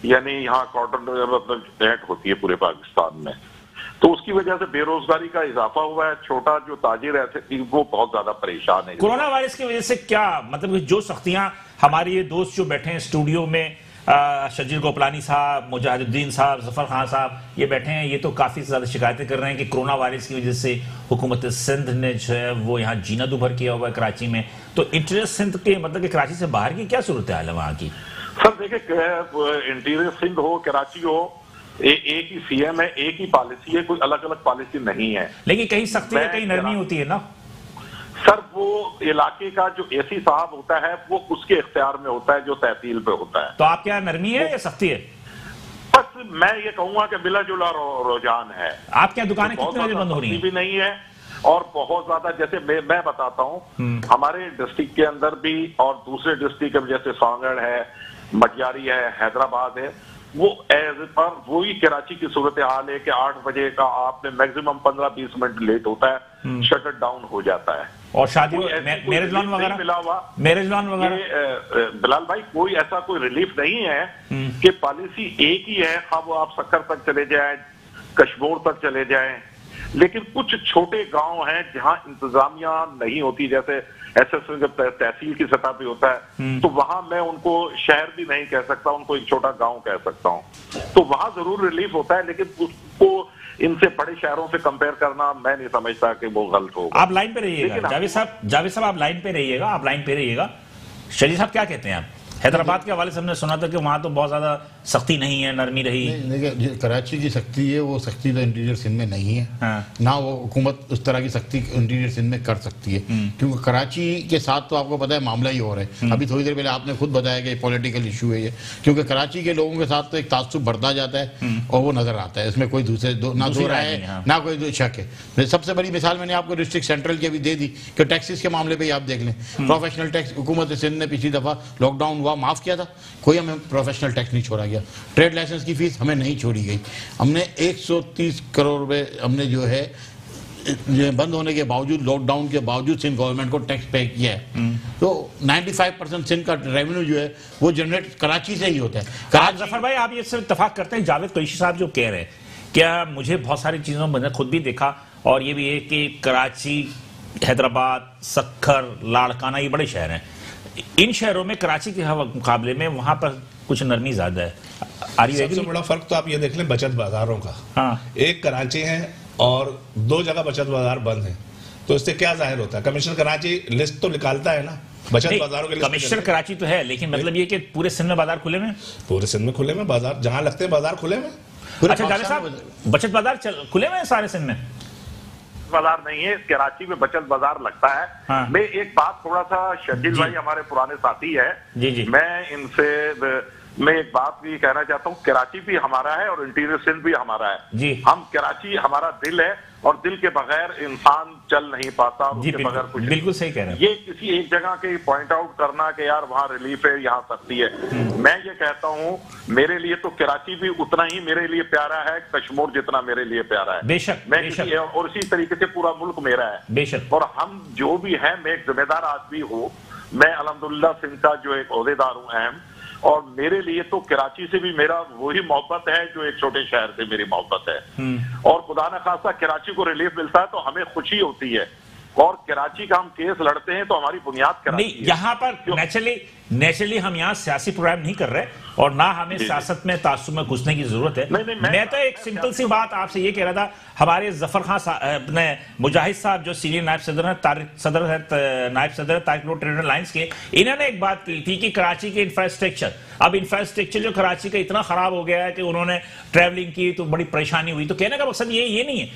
यानी यहाँ कॉटन मतलब नेट होती है पूरे पाकिस्तान में, तो उसकी वजह से बेरोजगारी का इजाफा हुआ है। छोटा जो ताजिर है वो बहुत ज्यादा परेशान है। कोरोना वायरस की वजह से क्या मतलब जो सख्तियां, हमारे ये दोस्त जो बैठे हैं स्टूडियो में शजीर गोपलानी साहब, मुजाहिदुद्दीन साहब, जफर खान साहब ये बैठे हैं, ये तो काफ़ी ज़्यादा शिकायतें कर रहे हैं कि कोरोना वायरस की वजह से हुकूमत सिंध ने जो है वो यहाँ जीना दुभर किया हुआ है कराची में। तो इंटीरियर सिंध के मतलब कि कराची से बाहर की क्या सूरत हाल है वहाँ की? सर देखिए, इंटीरियर सिंध हो, कराची हो, एक ही सीएम है, एक ही पॉलिसी है, कोई अलग अलग पॉलिसी नहीं है। लेकिन कहीं सख्ती है, कहीं नरमी होती है ना सर। वो इलाके का जो एसी साहब होता है वो उसके इख्तियार में होता है, जो तहसील पे होता है। तो आप क्या नरमी है या सख्ती है? बस मैं ये कहूंगा कि मिला जुला रुझान है। आप क्या दुकानें कितने बजे बंद हो रही हैं? भी नहीं है और बहुत ज्यादा, जैसे मैं बताता हूँ, हमारे डिस्ट्रिक्ट के अंदर भी और दूसरे डिस्ट्रिक्ट में जैसे सोनगढ़ है, मटियारी है, हैदराबाद है, वो एज पर वही कराची की सूरत हाल है कि 8 बजे का आपने मैक्सिमम 15-20 मिनट लेट होता है, शटर डाउन हो जाता है। और शादी मैरिज लॉन वगैरह, मैरिज लॉन वगैरह बिलाल भाई कोई ऐसा कोई रिलीफ नहीं है कि पॉलिसी एक ही है, हाँ वो आप सक्कर तक चले जाएं, कश्मीर तक चले जाएं, लेकिन कुछ छोटे गांव हैं जहां इंतजामिया नहीं होती, जैसे एसएसओ जब तहसील की सतह पे होता है तो वहां मैं उनको शहर भी नहीं कह सकता, उनको एक छोटा गांव कह सकता हूं, तो वहां जरूर रिलीफ होता है, लेकिन उसको इनसे बड़े शहरों से कंपेयर करना मैं नहीं समझता कि वो गलत होगा। आप लाइन पे रहिएगा जावेद साहब, आप लाइन पे रहिएगा, शजीर साहब क्या कहते हैं आप? हैदराबाद के हवाले से हमने सुना था कि वहां तो बहुत ज्यादा सख्ती नहीं है, नरमी रही। देखिए, कराची की सख्ती है, वो सख्ती तो इंटीरियर सिंध में नहीं है। हाँ। ना वो हुकूमत उस तरह की सख्ती इंटीरियर सिंध में कर सकती है, क्योंकि कराची के साथ तो आपको पता है मामला ही हो रहा है। अभी थोड़ी देर पहले आपने खुद बताया कि पॉलिटिकल इशू है ये, क्योंकि कराची के लोगों के साथ तो एक तासुब बढ़ता जाता है और वो नजर आता है, इसमें कोई ना दो राय है, ना कोई शक है। सबसे बड़ी मिसाल मैंने आपको डिस्ट्रिक्ट सेंट्रल की अभी दे दी कि टैक्सेस के मामले पर आप देख लें, प्रोफेशनल टैक्स हुकूमत सिंध ने पिछली दफा लॉकडाउन हुआ माफ किया था, कोई हमें प्रोफेशनल टैक्स नहीं छोड़ा गया, ट्रेड लाइसेंस की फीस हमें नहीं छोड़ी गई, हमने 130 करोड़ रुपए हमने जो है बंद होने के बावजूद, लॉकडाउन के बावजूद सिंध गवर्नमेंट को टैक्स पे किया है। तो 95% सिंध का रेवेन्यू जो है वो जनरेट कराची से ही होता है। जफर भाई आप ये सिर्फ इत्तेफाक करते हैं जावेद कुरैशी साहब जो कह रहे हैं, क्या मुझे बहुत सारी चीजों में मैंने खुद भी देखा और ये भी है कि कराची, हैदराबाद, सक्खर, लाड़काना ये बड़े शहर हैं, इन शहरों में कराची के मुकाबले में वहां पर कुछ नरमी ज्यादा है। सबसे बड़ा फर्क तो आप ये देख लें बचत बाजारों का। हाँ। एक कराची है और 2 जगह बचत बाजार बंद है, तो इससे क्या जाहिर होता है? कमिश्नर कराची लिस्ट तो निकालता है ना बचत बाजारों के लिस्ट। कमिश्नर कराची तो है, लेकिन मतलब ये कि पूरे सिंध में बाजार खुले में, पूरे सिंध में खुले में बाजार, जहां लगते हैं बाजार खुले में। अच्छा जावेद साहब, बचत बाजार खुले में सारे सिंध में? बाजार नहीं है, कराची में बचत बाजार लगता है। हाँ। मैं एक बात थोड़ा सा, शकील भाई हमारे पुराने साथी है, जी। मैं एक बात भी कहना चाहता हूँ, कराची भी हमारा है और इंटीरियर सिंध भी हमारा है जी। हम कराची हमारा दिल है और दिल के बगैर इंसान चल नहीं पाता, और उसके बगैर कुछ बिल्कुल सही कह रहे हैं। ये किसी एक जगह के पॉइंट आउट करना कि यार वहाँ रिलीफ है, यहाँ सख्ती है, मैं ये कहता हूँ मेरे लिए तो कराची भी उतना ही मेरे लिए प्यारा है कश्मीर जितना मेरे लिए प्यारा है। बेशक, और इसी तरीके से पूरा मुल्क मेरा है बेशक। और हम जो भी हैं, मैं एक जिम्मेदार आदमी हूँ, मैं अल्हम्दुलिल्लाह सिंध का जो एक ओहदेदार हूँ अहम, और मेरे लिए तो कराची से भी मेरा वही मोहब्बत है जो एक छोटे शहर से मेरी मोहब्बत है। और खुदा न खासा कराची को रिलीफ मिलता है तो हमें खुशी होती है, और कराची का हम केस लड़ते हैं तो हमारी बुनियाद कराची नहीं, यहाँ पर नेचुरली हम यहाँ सियासी प्रोग्राम नहीं कर रहे और ना हमें सियासत में तासुब में घुसने की जरूरत है। मैं तो एक सिंपल सी बात आपसे ये कह रहा था, हमारे जफर खान अपने मुजाहिद साहब जो सीनियर नायब सदर है नायब सदर तारिक रोड ट्रेड लाइन्स के, इन्होंने एक बात की थी कि कराची के इंफ्रास्ट्रक्चर जो कराची का इतना खराब हो गया है कि उन्होंने ट्रैवलिंग की तो बड़ी परेशानी हुई। तो कहने का मकसद ये नहीं है,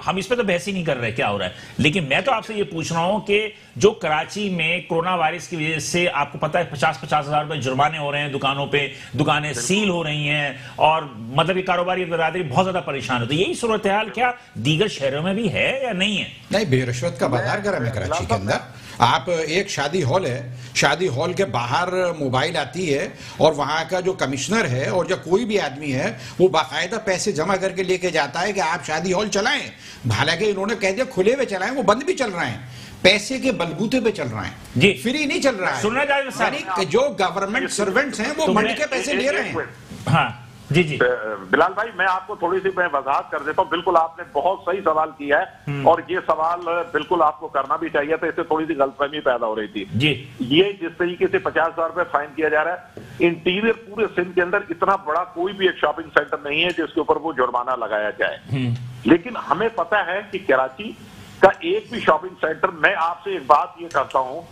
हम इस पर तो बहस ही नहीं कर रहे क्या हो रहा है, लेकिन मैं तो आपसे ये पूछ रहा हूं कि जो कराची में कोरोना वायरस की वजह से आपको पता है 50-50 हजार रुपए जुर्माने हो रहे हैं दुकानों पे, दुकानें सील हो रही हैं और मतलब कारोबारी बरादरी बहुत ज्यादा परेशान है। तो यही सूरत हाल क्या दीगर शहरों में भी है या नहीं है? नहीं, बेरिश्वत का बाजार गर्म है कराची के अंदर। आप एक शादी हॉल है, शादी हॉल के बाहर मोबाइल आती है और वहां का जो कमिश्नर है और जो कोई भी आदमी है वो बाकायदा पैसे जमा करके लेके जाता है कि आप शादी हॉल चलाएं। हालांकि इन्होंने कह दिया खुले हुए चलाएं, वो बंद भी चल रहे हैं, पैसे के बलबूते पे चल रहा है जी, फ्री नहीं चल रहा है। सुनना चाहिए यानी जो गवर्नमेंट सर्वेंट्स हैं वो मंड के पैसे ले रहे हैं। हाँ, जी जी बिलाल भाई, मैं आपको थोड़ी सी मैं वजाहत कर देता हूँ। बिल्कुल आपने बहुत सही सवाल किया है और ये सवाल बिल्कुल आपको करना भी चाहिए था, इससे थोड़ी सी गलतफहमी पैदा हो रही थी जी। ये जिस तरीके से 50,000 रुपए फाइन किया जा रहा है, इंटीरियर पूरे सिंध के अंदर इतना बड़ा कोई भी एक शॉपिंग सेंटर नहीं है जिसके ऊपर वो जुर्माना लगाया जाए। लेकिन हमें पता है कि कराची का एक भी शॉपिंग सेंटर, मैं आपसे एक बात ये करता हूं,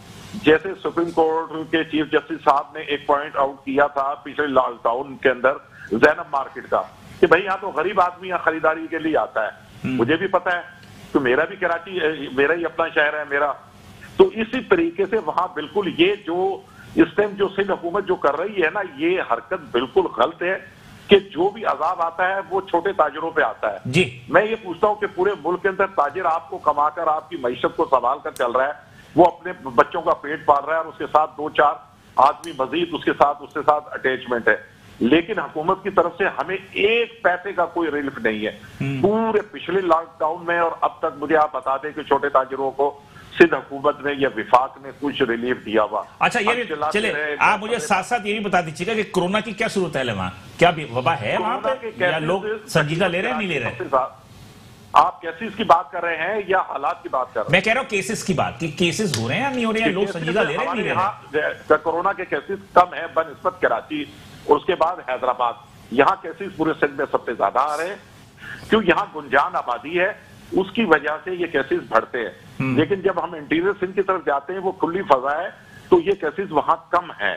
जैसे सुप्रीम कोर्ट के चीफ जस्टिस साहब ने एक पॉइंट आउट किया था पिछले लॉकडाउन के अंदर ज़ैनब मार्केट का, कि भाई यहाँ तो गरीब आदमी यहाँ खरीदारी के लिए आता है। मुझे भी पता है तो मेरा भी कराची मेरा ही अपना शहर है मेरा, तो इसी तरीके से वहां बिल्कुल ये जो इस टाइम जो सिंध हुकूमत जो कर रही है ना, ये हरकत बिल्कुल गलत है कि जो भी अजाब आता है वो छोटे ताजरों पे आता है जी। मैं ये पूछता हूँ कि पूरे मुल्क के अंदर ताजिर आपको कमाकर आपकी मईशत को संभाल कर चल रहा है, वो अपने बच्चों का पेट पाल रहा है और उसके साथ 2-4 आदमी मजीद उसके साथ अटैचमेंट है, लेकिन हुकूमत की तरफ से हमें एक पैसे का कोई रिलीफ नहीं है पूरे पिछले लॉकडाउन में। और अब तक मुझे आप बता दें कि छोटे ताजिरों को सिंध हुकूमत ने या विफाक ने कुछ रिलीफ दिया हुआ। अच्छा, ये भी चले, आप मुझे साथ साथ ये भी बता दीजिएगा कि कोरोना की क्या सूरत है वहाँ, क्या वबा है वहाँ पे या लोग संजीदा ले रहे हैं नहीं ले रहे? आप केसेस की बात कर रहे हैं या हालात की बात कर रहे हैं? मैं कह रहा हूँ केसेस की बात, कि केसेस हो रहे हैं या नहीं हो रहे हैं, लोग संजीदा ले रहे हैं नहीं ले रहे? कोरोना के केसेस कम है बनिस्बत कराची और उसके बाद हैदराबाद, यहाँ केसेस पूरे सिंध में सबसे ज्यादा आ रहे हैं क्यों यहाँ गुंजान आबादी है, उसकी वजह से ये केसेस बढ़ते हैं। लेकिन जब हम इंटीरियर सिंध की तरफ जाते हैं, वो खुली फजा है, तो ये केसेस वहां कम है,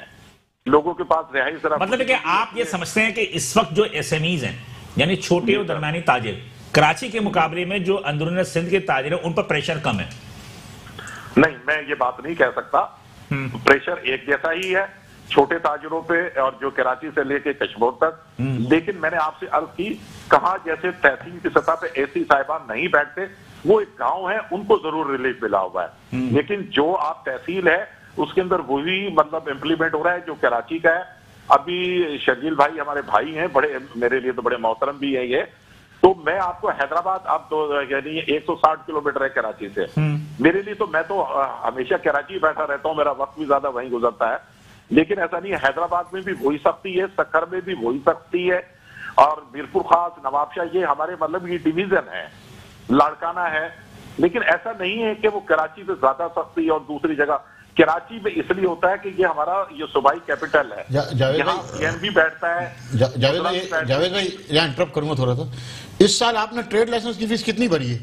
लोगों के पास रिहाई जरा। मतलब है कि आप ये समझते हैं कि इस वक्त जो एसएमईज हैं, यानी छोटे और दरमियानी ताजिर, कराची के मुकाबले में जो अंदरूनी सिंध के ताजिर हैं उन पर प्रेशर कम है? नहीं, मैं ये बात नहीं कह सकता, प्रेशर एक जैसा ही है छोटे ताजिरों पे और जो कराची से लेके कश्मीर तक। लेकिन मैंने आपसे अर्ज की, कहा जैसे तहसील की सतह पे एसी साहिबान नहीं बैठते, वो एक गांव है उनको जरूर रिलीफ मिला हुआ है, लेकिन जो आप तहसील है उसके अंदर वही मतलब इम्प्लीमेंट हो रहा है जो कराची का है। अभी शर्जील भाई हमारे भाई हैं, बड़े मेरे लिए तो बड़े मोहतरम भी है ये, तो मैं आपको हैदराबाद आप तो यानी 160 किलोमीटर है कराची से, मेरे लिए तो मैं तो हमेशा कराची बैठा रहता हूँ, मेरा वक्त भी ज्यादा वहीं गुजरता है। लेकिन ऐसा नहीं है, हैदराबाद में भी वही सख्ती है, सक्खर में भी वही सख्ती है और मीरपुर खास, नवाबशाह, ये हमारे मतलब ये डिवीजन है, लाड़काना है। लेकिन ऐसा नहीं है कि वो कराची से ज्यादा सख्ती है और दूसरी जगह कराची में इसलिए होता है कि ये हमारा ये सूबाई कैपिटल है, यहाँ पीएनबी बैठता है। जावेद भाई यहाँ इंटरप्ट करूंगा थोड़ा सा, इस साल आपने ट्रेड लाइसेंस की फीस कितनी भरी है?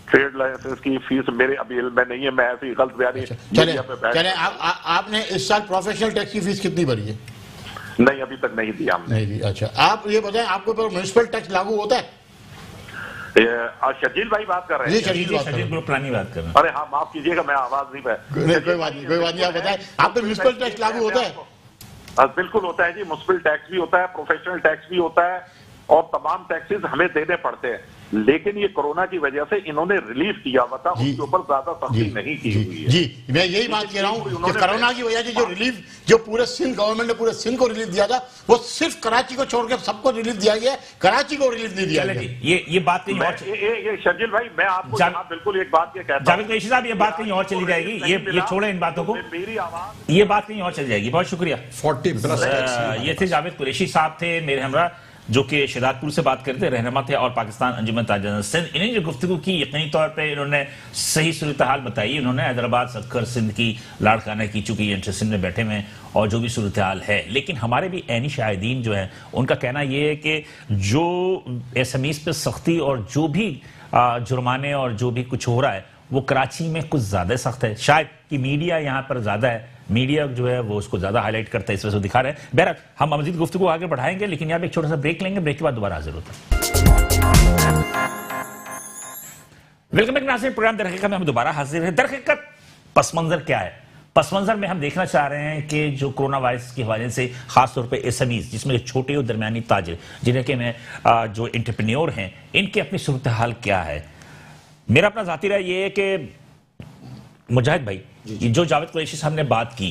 ट्रेड लाइसेंस की फीस मेरे अभी इल्म में नहीं है, मैं ऐसी गलत बयानी चले आपने इस साल प्रोफेशनल टैक्स की फीस कितनी भरी है? नहीं, अभी तक नहीं दिया हमने। नहीं दी। अच्छा, आप ये बताएं आपके ऊपर म्युनिसिपल टैक्स लागू होता है? शर्जील भाई बात कर रहे हैं? शर्जील ग्रुपलानी बात कर रहे हैं। अरे हाँ, माफ कीजिएगा, मैं आवाज नहीं पाया। कोई बात नहीं, आप बताएं आपको म्युनिसिपल टैक्स लागू होता है? बिल्कुल होता है जी, म्युनिसिपल टैक्स भी होता है, प्रोफेशनल टैक्स भी होता है और तमाम टैक्सेस हमें देने पड़ते हैं। लेकिन ये कोरोना की वजह से इन्होंने रिलीफ दिया हुआ था, उसके ऊपर ज्यादा सख्ती नहीं की हुई है। जी, मैं यही बात कह रहा हूँ कि कोरोना की वजह से जो रिलीफ, जो पूरे सिंध गवर्नमेंट ने पूरे सिंध को रिलीफ दिया था, वो सिर्फ कराची को छोड़ के सबको रिलीफ दिया गया, कराची को रिलीफ नहीं दिया गया। ये बात कहीं और, ये शर्जील भाई मैं आपको बिल्कुल एक बात ये कहता हूं, जावेद कुरैशी साहब, ये बात कहीं और चली जाएगी, ये छोड़े इन बातों को, मेरी आवाज, ये बात कहीं और चली जाएगी। बहुत शुक्रिया। 40+ ये थे जावेद कुरैशी साहब, थे मेरे हमरा, जो कि शहजादपुर से बात करते, रहनुमा थे और पाकिस्तान अंजुमन ताजिर सिंध। इन्हें जो गुफ्तगू की यकीनी तौर पे इन्होंने सही सूरत हाल बताई, उन्होंने हैदराबाद, सक्खर, सिंध की, लाड़काना की, चूंकि ये सिंध में बैठे हुए और जो भी सूरत हाल है। लेकिन हमारे भी ऐनी शाहिदीन जो है उनका कहना यह है कि जो एसएमईज पे सख्ती और जो भी जुर्माने और जो भी कुछ हो रहा है वो कराची में कुछ ज्यादा सख्त है, शायद कि मीडिया यहाँ पर ज्यादा है, मीडिया जो है वो उसको ज्यादा हाईलाइट करता है, इस वजह से दिखा रहे हैं। बहरहाल हम मजीद गुफ्तगू आगे बढ़ाएंगे, लेकिन यहाँ पे एक छोटा सा ब्रेक लेंगे, ब्रेक के बाद दोबारा हाजिर होते हैं। वेलकम बैक नाज़रीन, प्रोग्राम दर हकीकत में हम दोबारा हाजिर हैं। दर हकीकत पस मंजर क्या है? पस मंजर में हम देखना चाह रहे हैं कि जो कोरोना वायरस के हवाले से खासतौर पर एसएमईज, जिसमें छोटे और दरमियानी ताजिर, जिन्हें कि मैं जो एंटरप्रेन्योर हैं, इनकी अपनी सूरत हाल क्या है। मेरा अपना ज़ाती राय ये है कि मुजाहिद भाई, ये जो जावेद कुरैशी साहब ने बात की,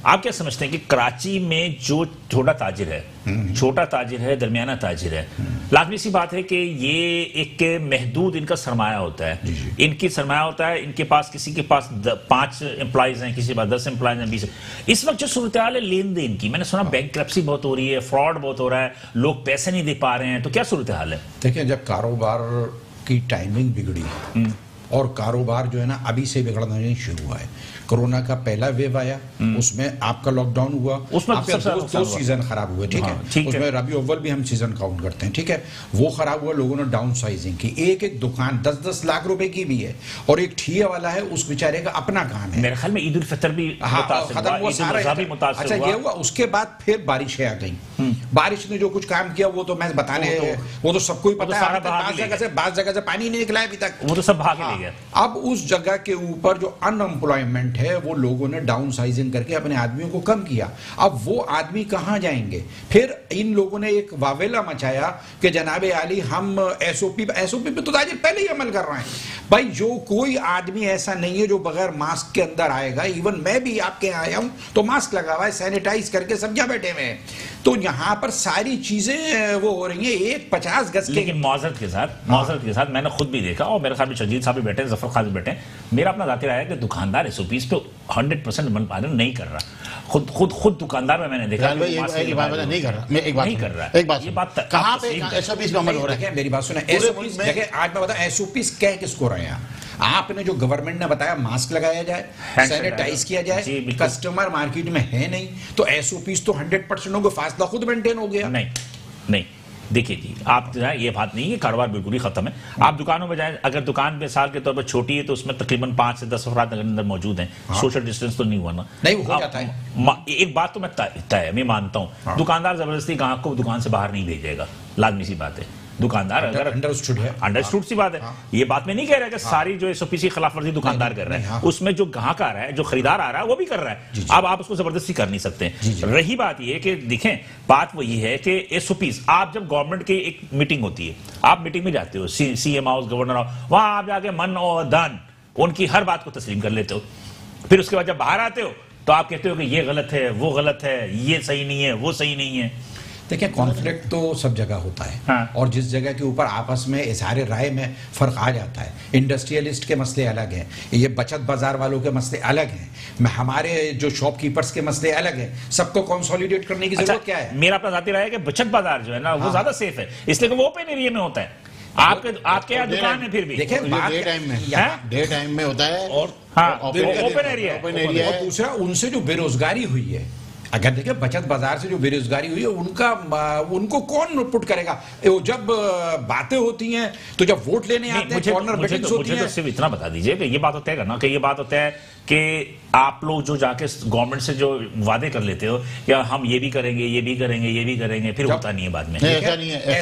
आप क्या समझते हैं कि कराची में जो छोटा ताजिर है, दरमियाना ताजिर है, लाजमी सी बात है कि ये एक महदूद इनका सरमाया होता है, इनकी सरमाया होता है, इनके पास किसी के पास 5 एम्प्लॉइज हैं, किसी के पास 10 एम्प्लॉइज हैं, 20। इस वक्त जो सूरत हाल है लेन देन की, मैंने सुना बैंकक्रप्सी बहुत हो रही है, फ्रॉड बहुत हो रहा है, लोग पैसे नहीं दे पा रहे हैं, तो क्या सूरत हाल है? देखिए, जब कारोबार की टाइमिंग बिगड़ी और कारोबार जो है ना अभी से बिगड़ना नहीं शुरू हुआ है। कोरोना का पहला वेव आया, उसमें आपका लॉकडाउन हुआ, उसमें आपके दो सीजन खराब हुए, ठीक है, उसमें रबी अव्वल भी हम सीजन काउंट करते हैं, ठीक है, वो खराब हुआ, लोगों ने डाउन साइजिंग की। एक दुकान 10-10 लाख रुपए की भी है और एक ठिया वाला है, उस बेचारे का अपना काम है। मेरे ख्याल में ईद उल फितर भी खत्म हुआ सारा। अच्छा, ये हुआ, उसके बाद फिर बारिशें आ गई। बारिश ने जो कुछ काम किया वो तो मैं बताने, वो तो सबको ही पता है, बास जगह से पानी नहीं निकला अभी तक, वो तो सब भाग ले गया। अब उस जगह के ऊपर जो अनएम्प्लॉयमेंट है वो लोगों ने डाउन साइजिंग करके अपने आदमियों को कम किया। अब वो आदमी कहां जाएंगे? फिर इन लोगों ने एक वावेला मचाया कि जनाबे आली हम एसओपी पे तो ताजिर पहले ही अमल कर रहे हैं। भाई, जो कोई आदमी ऐसा नहीं है जो बगैर मास्क के अंदर आएगा। इवन मैं भी आपके यहाँ आया हूं तो मास्क लगा हुआ है, सैनिटाइज करके सब जहाँ बैठे हुए हैं। तो यहाँ पर सारी चीजें वो हो रही है, एक 50 गज के। लेकिन माजरत के साथ मैंने खुद भी देखा, और मेरे ख्याल में शजीद साहब भी बैठे हैं, जफर खान भी बैठे हैं, मेरा अपना जाती राय है कि दुकानदार एसओपीज पे 100% मन पालन नहीं कर रहा। खुद दुकानदार में मैंने देखा नहीं कर रहा। मैं एक बात ये बात कहां पे एसओपीज पे अमल हो रहा है? मेरी बात सुने, एसओपीज देखिए, आज मैं बताऊं एसओपीज कह किसको रहे हैं। आपने जो गवर्नमेंट ने बताया मास्क लगाया जाए, सैनिटाइज किया जाए, कस्टमर मार्केट में है नहीं, तो एसओपीज तो 100% होगा, फासला खुद मेंटेन हो गया। नहीं देखिए जी, आप जो है ये बात नहीं है, कारोबार बिल्कुल ही खत्म है। आप दुकानों में जाएं, अगर दुकान मिसाल के तौर पर छोटी है तो उसमें तकरीबन 5 से 10 अफराद अंदर मौजूद हैं। सोशल डिस्टेंस तो नहीं हुआ ना, नहीं हो जाता है। एक बात तो मैं तय मैं मानता हूं, दुकानदार जबरदस्ती ग्राहक को दुकान से बाहर नहीं भेजेगा, लाजमी सी बात है। दुकानदार अगर अंडरस्टूड सी बात है, ये बात मैं नहीं कह रहा कि सारी जो एसओपी की खिलाफ वर्जी दुकानदार कर रहा है, उसमें जो ग्राहक आ रहा है, जो खरीदार आ रहा है, वो भी कर रहा है। अब आप उसको जबरदस्ती कर नहीं सकते। रही बात ये कि देखें, बात वही है कि एसओपीज, आप जब गवर्नमेंट की एक मीटिंग होती है, आप मीटिंग में जाते हो, सीएम हाउस, गवर्नर हाउस, वहां आप जाके मन और धन उनकी हर बात को तस्लीम कर लेते हो। फिर उसके बाद जब बाहर आते हो तो आप कहते हो कि ये गलत है, वो गलत है, ये सही नहीं है, वो सही नहीं है। देखिए, कॉन्फ्लिक्ट तो सब जगह होता है। हाँ। और जिस जगह के ऊपर आपस में इजहार राय में फर्क आ जाता है। इंडस्ट्रियलिस्ट के मसले अलग हैं, ये बचत बाजार वालों के मसले अलग हैं, हमारे जो शॉपकीपर्स के मसले अलग हैं। सबको कंसोलिडेट करने की जरूरत क्या है? मेरा अपना जाती राय है कि बचत बाजार जो है ना, वो ज्यादा सेफ है, इसलिए वो ओपन एरिया में होता है। आपके यहाँ दुकान है, फिर भी देखिए डे टाइम में होता है और ओपन एरिया है। और दूसरा, उनसे जो बेरोजगारी हुई है, अगर देखिए बचत बाजार से जो बेरोजगारी हुई है, उनको कौन पुट करेगा? जब बातें होती हैं तो जब वोट लेने आते हैं, कॉर्नर मीटिंग्स होती हैं। मुझे तो सिर्फ इतना बता दीजिए कि ये बात होता है करना, कि ये बात होता है कि आप लोग जो जाके गवर्नमेंट से जो वादे कर लेते हो कि हम ये भी करेंगे, ये भी करेंगे, ये भी करेंगे, फिर होता नहीं है बाद में। ऐसा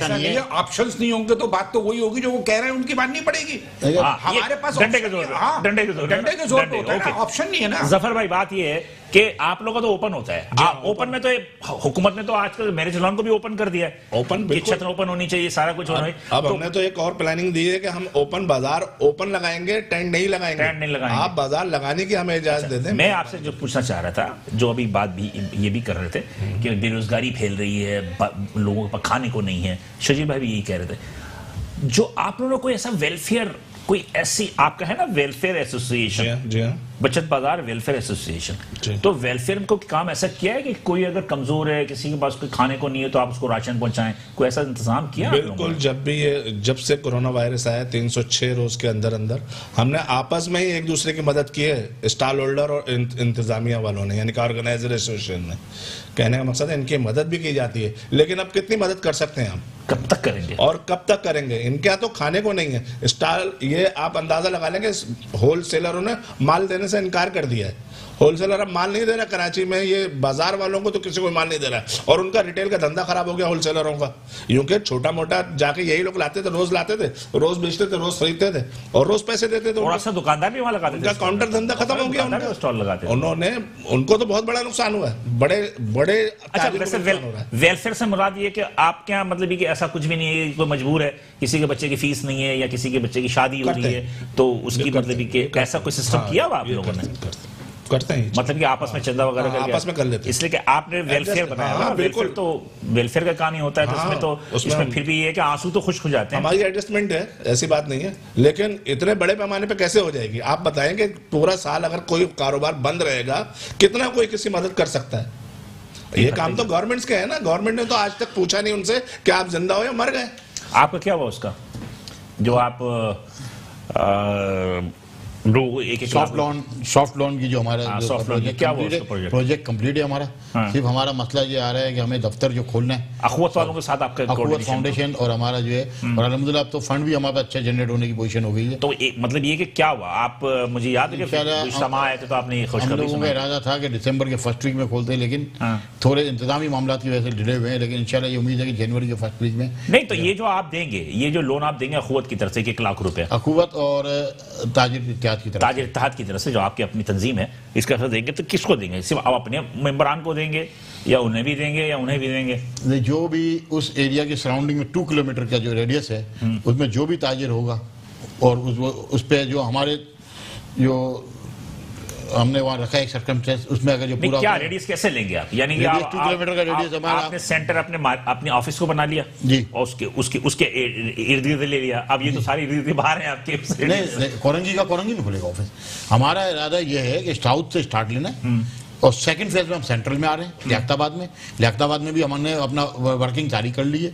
नहीं है। ऑप्शंस नहीं होंगे तो बात तो वही होगी जो वो कह रहे हैं, उनकी माननी पड़ेगी। हमारे पास डंडे के जोर पे होता है, ऑप्शन नहीं है ना। जफर भाई, बात ये है कि आप लोगों का तो ओपन होता है, ओपन में तो हुकूमत ने तो आजकल मैरिज लॉन को भी ओपन कर दिया है, ओपन छत ओपन होनी चाहिए, सारा कुछ होना है। अब हमने तो एक और प्लानिंग दी है कि हम ओपन बाजार ओपन लगाएंगे, टेंट नहीं लगाएंगे। आप बाजार लगाने की हमें इजाजत देते हैं। मैं आपसे जो पूछना चाह रहा था, जो अभी बात भी ये भी कर रहे थे कि बेरोजगारी फैल रही है, लोगों के पास खाने को नहीं है, शजीब भाई भी यही कह रहे थे, जो आप लोगों को ऐसा वेलफेयर, कोई ऐसी आपका है ना वेलफेयर एसोसिएशन, जी हाँ, बचत बाजार वेलफेयर एसोसिएशन, तो वेलफेयर को काम ऐसा किया है कि कोई अगर कमजोर है, किसी के पास कोई खाने को नहीं है, तो आप उसको राशन पहुंचाएं, कोई ऐसा इंतजाम किया? बिल्कुल। जब से कोरोना वायरस आया 306 रोज के अंदर हमने आपस में ही एक दूसरे की मदद की है, स्टॉल होल्डर और इंतजामिया वालों ने, यानी कि ऑर्गेनाइजर एसोसिएशन ने। कहने का मकसद है इनकी मदद भी की जाती है, लेकिन अब कितनी मदद कर सकते हैं हम? कब तक करेंगे और कब तक करेंगे? इनके यहाँ तो खाने को नहीं है। स्टॉल, ये आप अंदाजा लगा लेंगे, होलसेलरों ने माल देने से इनकार कर दिया है होलसेलर अब माल नहीं दे रहा कराची में, ये बाजार वालों को तो किसी को माल नहीं दे रहा है, और उनका रिटेल का धंधा खराब हो गया होलसेलरों का, क्योंकि छोटा मोटा जाके यही लोग लाते थे, रोज लाते थे, रोज बेचते थे, रोज खरीदते थे और रोज पैसे देते थे। और अक्सर दुकानदार भी वहां लगाते थे, उनका काउंटर धंधा खत्म हो गया, उनका स्टॉल लगाते थे। उन्होंने, उनको तो बहुत बड़ा नुकसान हुआ है, बड़े बड़े। अच्छा, वैसे वेलफेयर से मुराद ये कि आपके यहाँ मतलब ये कि ऐसा कुछ भी नहीं है, कोई मजबूर है, किसी के बच्चे की फीस नहीं है या किसी के बच्चे की शादी हो रही है तो उसकी मतलब कि ऐसा कोई सिस्टम किया हुआ आप लोगों ने? करते हैं, मतलब कि आपस में चंदा वगैरह करके आपस में कर लेते हैं, इसलिए कि आपने वेलफेयर बताया। वेलफेयर तो वेलफेयर का काम ही होता है, तो उसमें फिर भी ये कि आंसू तो खुश्क हो जाते हैं। हमारी एडजस्टमेंट है, ऐसी बात नहीं है, लेकिन इतने बड़े पैमाने पे कैसे हो जाएगी? आप बताएं कि पूरा साल अगर कोई कारोबार बंद रहेगा, कितना कोई किसी मदद कर सकता है? ये काम तो गवर्नमेंट्स के है ना, गवर्नमेंट ने तो आज तक पूछा नहीं उनसे कि आप जिंदा हो या मर गए। आपका क्या हुआ उसका, जो आप एक सॉफ्ट लोन की जो हमारा प्रोजेक्ट कंप्लीट है हमारा। सिर्फ हमारा मसला ये आ रहा है कि हमें दफ्तर जो खोलना है अखुवत वालों के साथ, आपका अखुवत फाउंडेशन और हमारा जो है, और अल्हम्दुलिल्लाह अब तो फंड भी हमारे अच्छा जनरेट होने की पोजीशन हो गई है। तो मतलब ये कि क्या हुआ, आप मुझे याद है कि समा आए थे तो आपने ये खुशखबरी हम लोगों का इरादा था कि दिसंबर के फर्स्ट वीक में खोलते हैं, लेकिन थोड़े इंतजामी मामला की वजह से डिले हुए हैं, लेकिन इंशाल्लाह ये उम्मीद है कि जनवरी के फर्स्ट वीक में। नहीं तो ये जो आप देंगे, ये जो लोन आप देंगे अखुवत की तरफ से 1 लाख रुपए, अखुवत और ताजिर इत्तेहाद की तरफ से जो आपकी अपनी तंजीम है, इसका असर देंगे तो किसको देंगे? सिर्फ आप अपने मेंबरान को देंगे या उन्हें भी देंगे या उन्हें भी देंगे? जो भी उस एरिया के सराउंडिंग में 2 किलोमीटर का जो रेडियस है, उसमें जो भी ताजिर होगा और उस पे जो हमारे जो हमने वहाँ रखा है सर्कमस्टेंस, उसमें अगर जो पूरा क्या रेडियस कैसे लेंगे आप? यानी कि 2 किलोमीटर का रेडियस हमारा, आपने सेंटर अपने ऑफिस को बना लिया जी, और उसके इर्द गिर्द ले लिया। अब ये तो सारी इर्द बाहर है आपके। नहीं, कोरंगी में खुलेगा ऑफिस। हमारा इरादा ये है कि साउथ से स्टार्ट लेना है और सेकंड फेज में हम सेंट्रल में आ रहे हैं, लियाकताबाद में भी हमने अपना वर्किंग जारी कर ली है,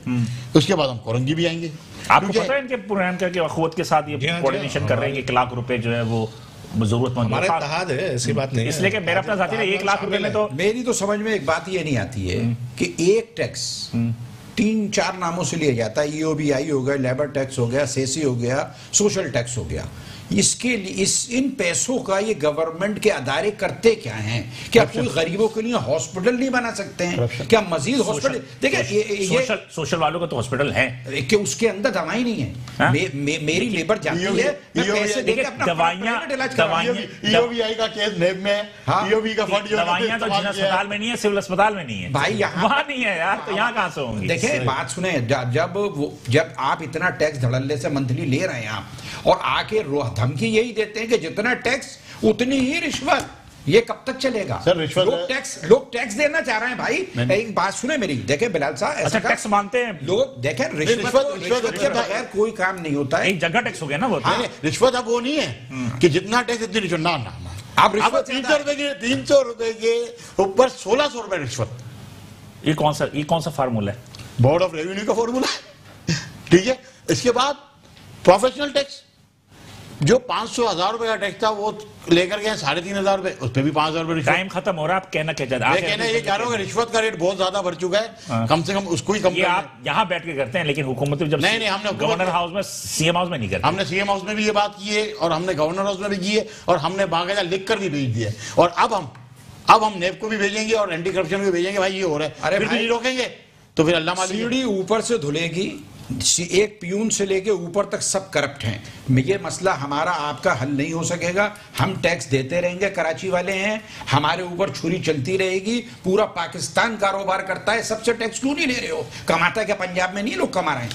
उसके बाद हम कोरंगी भी आएंगे। आपको पता है इनके प्रोग्राम का कि अखुवत के साथ ये कोऑर्डिनेशन कर रहे हैं कि 1 लाख रुपए जो है वो जरूरतमंद हमारा इत्तेहाद है, ऐसी बात नहीं है। इसलिए कि मेरा अपना साथी है 1 लाख रुपए में तो मेरी तो समझ में एक बात ये नहीं आती है कि एक टैक्स 3-4 नामों से लिया जाता है, EOBI हो गया, लेबर टैक्स हो गया, सेसी हो गया, सोशल टैक्स हो गया। इसके लिए इन पैसों का ये गवर्नमेंट के अदारे करते क्या हैं? क्या कोई गरीबों के लिए हॉस्पिटल नहीं बना सकते हैं? क्या मजीद हॉस्पिटल? देखिए ये सोशल वालों का तो हॉस्पिटल है कि उसके अंदर दवाई नहीं है। मेरी लेबर जाती है, मैं पैसे देके अपना दवाइयां EOBI का केस नेब में, EOB का फंड दवाइयां तो जिला अस्पताल में नहीं है, सिविल अस्पताल में नहीं है भाई, यहाँ वहां नहीं है यार, तो यहाँ कहां से होंगे? देखिए बात सुने, जब आप इतना टैक्स धड़ल्ले से मंथली ले रहे हैं आप, और आके धमकी यही देते हैं कि जितना टैक्स उतनी ही रिश्वत, ये कब तक चलेगा? सर रिश्वत, लोग टैक्स देना चाह रहे हैं भाई। एक बात सुने मेरी, देखे बिलाल साहब, अच्छा टैक्स मांगते हैं लोग, देखे रिश्वत के बगैर कोई काम नहीं होता है। एक जगह टैक्स हो गया ना वो। रिश्वत अब वो नहीं है कि जितना टैक्स इतनी रिश्वत, ना आप रिश्वत 300 रुपए के ऊपर 1600 रुपए रिश्वत। ये कौन सा फार्मूला है? बोर्ड ऑफ रेवेन्यू का फार्मूला है, ठीक है। इसके बाद प्रोफेशनल टैक्स जो 500-1000 रुपए का टैक्स था वो लेकर गए 3500 रुपए, उस पर भी 5000 रुपए। टाइम खत्म हो रहा है, आप कहना क्या चाहते हैं? मैं कहना ये चाह रहा हूँ कि रिश्वत का रेट बहुत ज्यादा बढ़ चुका है, कम से कम उसको ही कम। ये आप यहाँ बैठ के करते हैं, लेकिन हुकूमत जब नहीं, हमने गवर्नर हाउस में, सीएम हाउस में नहीं करते। हमने सीएम हाउस में भी ये बात की है और हमने गवर्नर हाउस में भी की है और हमने बाकायदा लिख कर भी भेज दिया है, और अब हम नेब को भी भेजेंगे और एंटी करप्शन भी भेजेंगे। भाई ये हो रहा है, अरे फिर भी नहीं रोकेंगे तो फिर अल्लाह मालिक। सीढ़ी ऊपर से धुलेगी, एक पियून से लेके ऊपर तक सब करप्ट हैं। ये मसला हमारा आपका हल नहीं हो सकेगा। हम टैक्स देते रहेंगे, कराची वाले हैं, हमारे ऊपर छुरी चलती रहेगी। पूरा पाकिस्तान कारोबार करता है, सबसे टैक्स क्यों नहीं ले रहे हो? कमाता है क्या पंजाब में नहीं लोग कमा रहे हैं?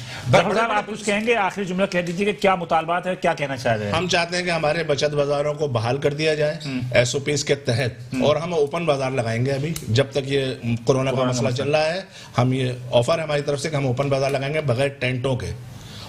आप कुछ कहेंगे, आखिरी जुमला कह दीजिए कि क्या मुतालबात है, क्या कहना चाह रहे हैं? हम चाहते हैं कि हमारे बचत बाजारों को बहाल कर दिया जाए SOPs के तहत, और हम ओपन बाजार लगाएंगे। अभी जब तक ये कोरोना का मसला चल रहा है, हम ये ऑफर है हमारी तरफ से कि हम ओपन बाजार लगाएंगे बगैर टेंटों के,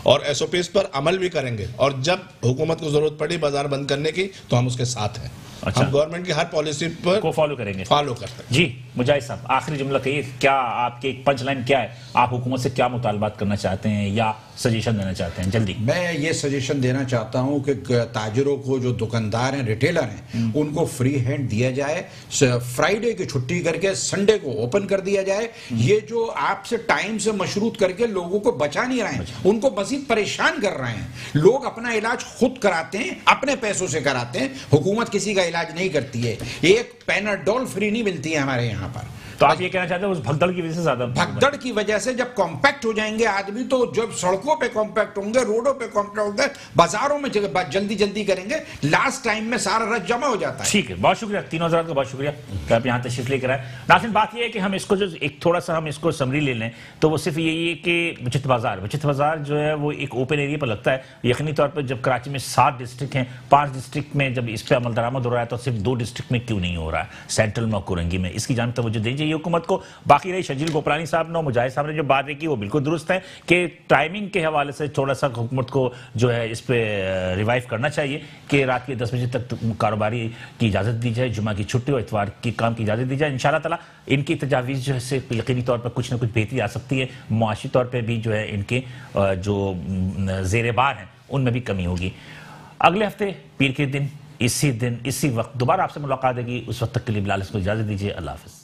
और SOPs पर अमल भी करेंगे, और जब हुकूमत को जरूरत पड़ी बाजार बंद करने की तो हम उसके साथ हैं। अच्छा। हम गवर्नमेंट की हर पॉलिसी पर को फॉलो करते हैं। जी मुजाहिद साहब, आखिरी जुमला कहिए, क्या आपके एक पंच लाइन क्या है? आप हुकूमत से क्या मुतालबात करना चाहते हैं या सजेशन देना चाहते हैं? जल्दी। मैं ये सजेशन देना चाहता हूं कि ताजरों को, जो दुकानदार हैं, रिटेलर हैं, उनको फ्री हैंड दिया जाए। फ्राइडे की छुट्टी करके संडे को ओपन कर दिया जाए। ये जो आपसे टाइम से मशरूत करके लोगों को बचा नहीं रहे हैं, उनको मजीद परेशान कर रहे हैं। लोग अपना इलाज खुद कराते हैं, अपने पैसों से कराते हैं, हुकूमत किसी का इलाज नहीं करती है, एक पैनाडोल फ्री नहीं मिलती है हमारे यहाँ पर। तो आप ये कहना चाहते हैं उस भगदड़ की वजह से ज्यादा भगदड़ की वजह से जब कॉम्पैक्ट हो जाएंगे आदमी, तो जब सड़कों पे कॉम्पैक्ट होंगे, रोडों पे कॉम्पैक्ट होंगे, बाजारों में जल्दी जल्दी करेंगे, लास्ट टाइम में सारा रश जमा हो जाता है। ठीक है, बहुत शुक्रिया तीनों हज़रात का, बहुत शुक्रिया कि आप यहाँ तशरीफ लेकर आए। नाज़रीन, बात यह है कि हम इसको जो एक थोड़ा सा हम इसको समरी ले लें तो वो सिर्फ यही है कि बचत बाजार जो है वो एक ओपन एरिया पर लगता है। यकीनी तौर पर जब कराची में 7 डिस्ट्रिक्ट हैं, 5 डिस्ट्रिक्ट में जब इस पर अमल दरामद हो रहा है तो सिर्फ 2 डिस्ट्रिक्ट में क्यों नहीं हो रहा है, सेंट्रल में और कोरंगी में। इसकी जानब तवज्जो देनी चाहिए हुकूमत को। बाकी रही शजील गोपरानी साहब ने, मुजाहिद साहब ने जो बात की वो बिल्कुल दुरुस्त है कि टाइमिंग के हवाले से थोड़ा सा हुकूमत को जो है इस पे रिवाइव करना चाहिए कि रात के 10 बजे तक कारोबारी की इजाज़त दी जाए, जुमा की छुट्टी और इतवार की काम की इजाज़त दी जाए। इंशाअल्लाह ताला इनकी तजावीज़ जो है से यकीनी तौर पर कुछ ना कुछ बेहतरी आ सकती है। मुआशी तौर पर भी जो है इनके जो ज़ेर-ए-बार हैं उनमें भी कमी होगी। अगले हफ्ते पीर के दिन इसी वक्त दोबारा आपसे मुलाकात होगी। उस वक्त तक के लिए बिलाल को इजाज़त दीजिए। अल्लाह हाफ़िज़।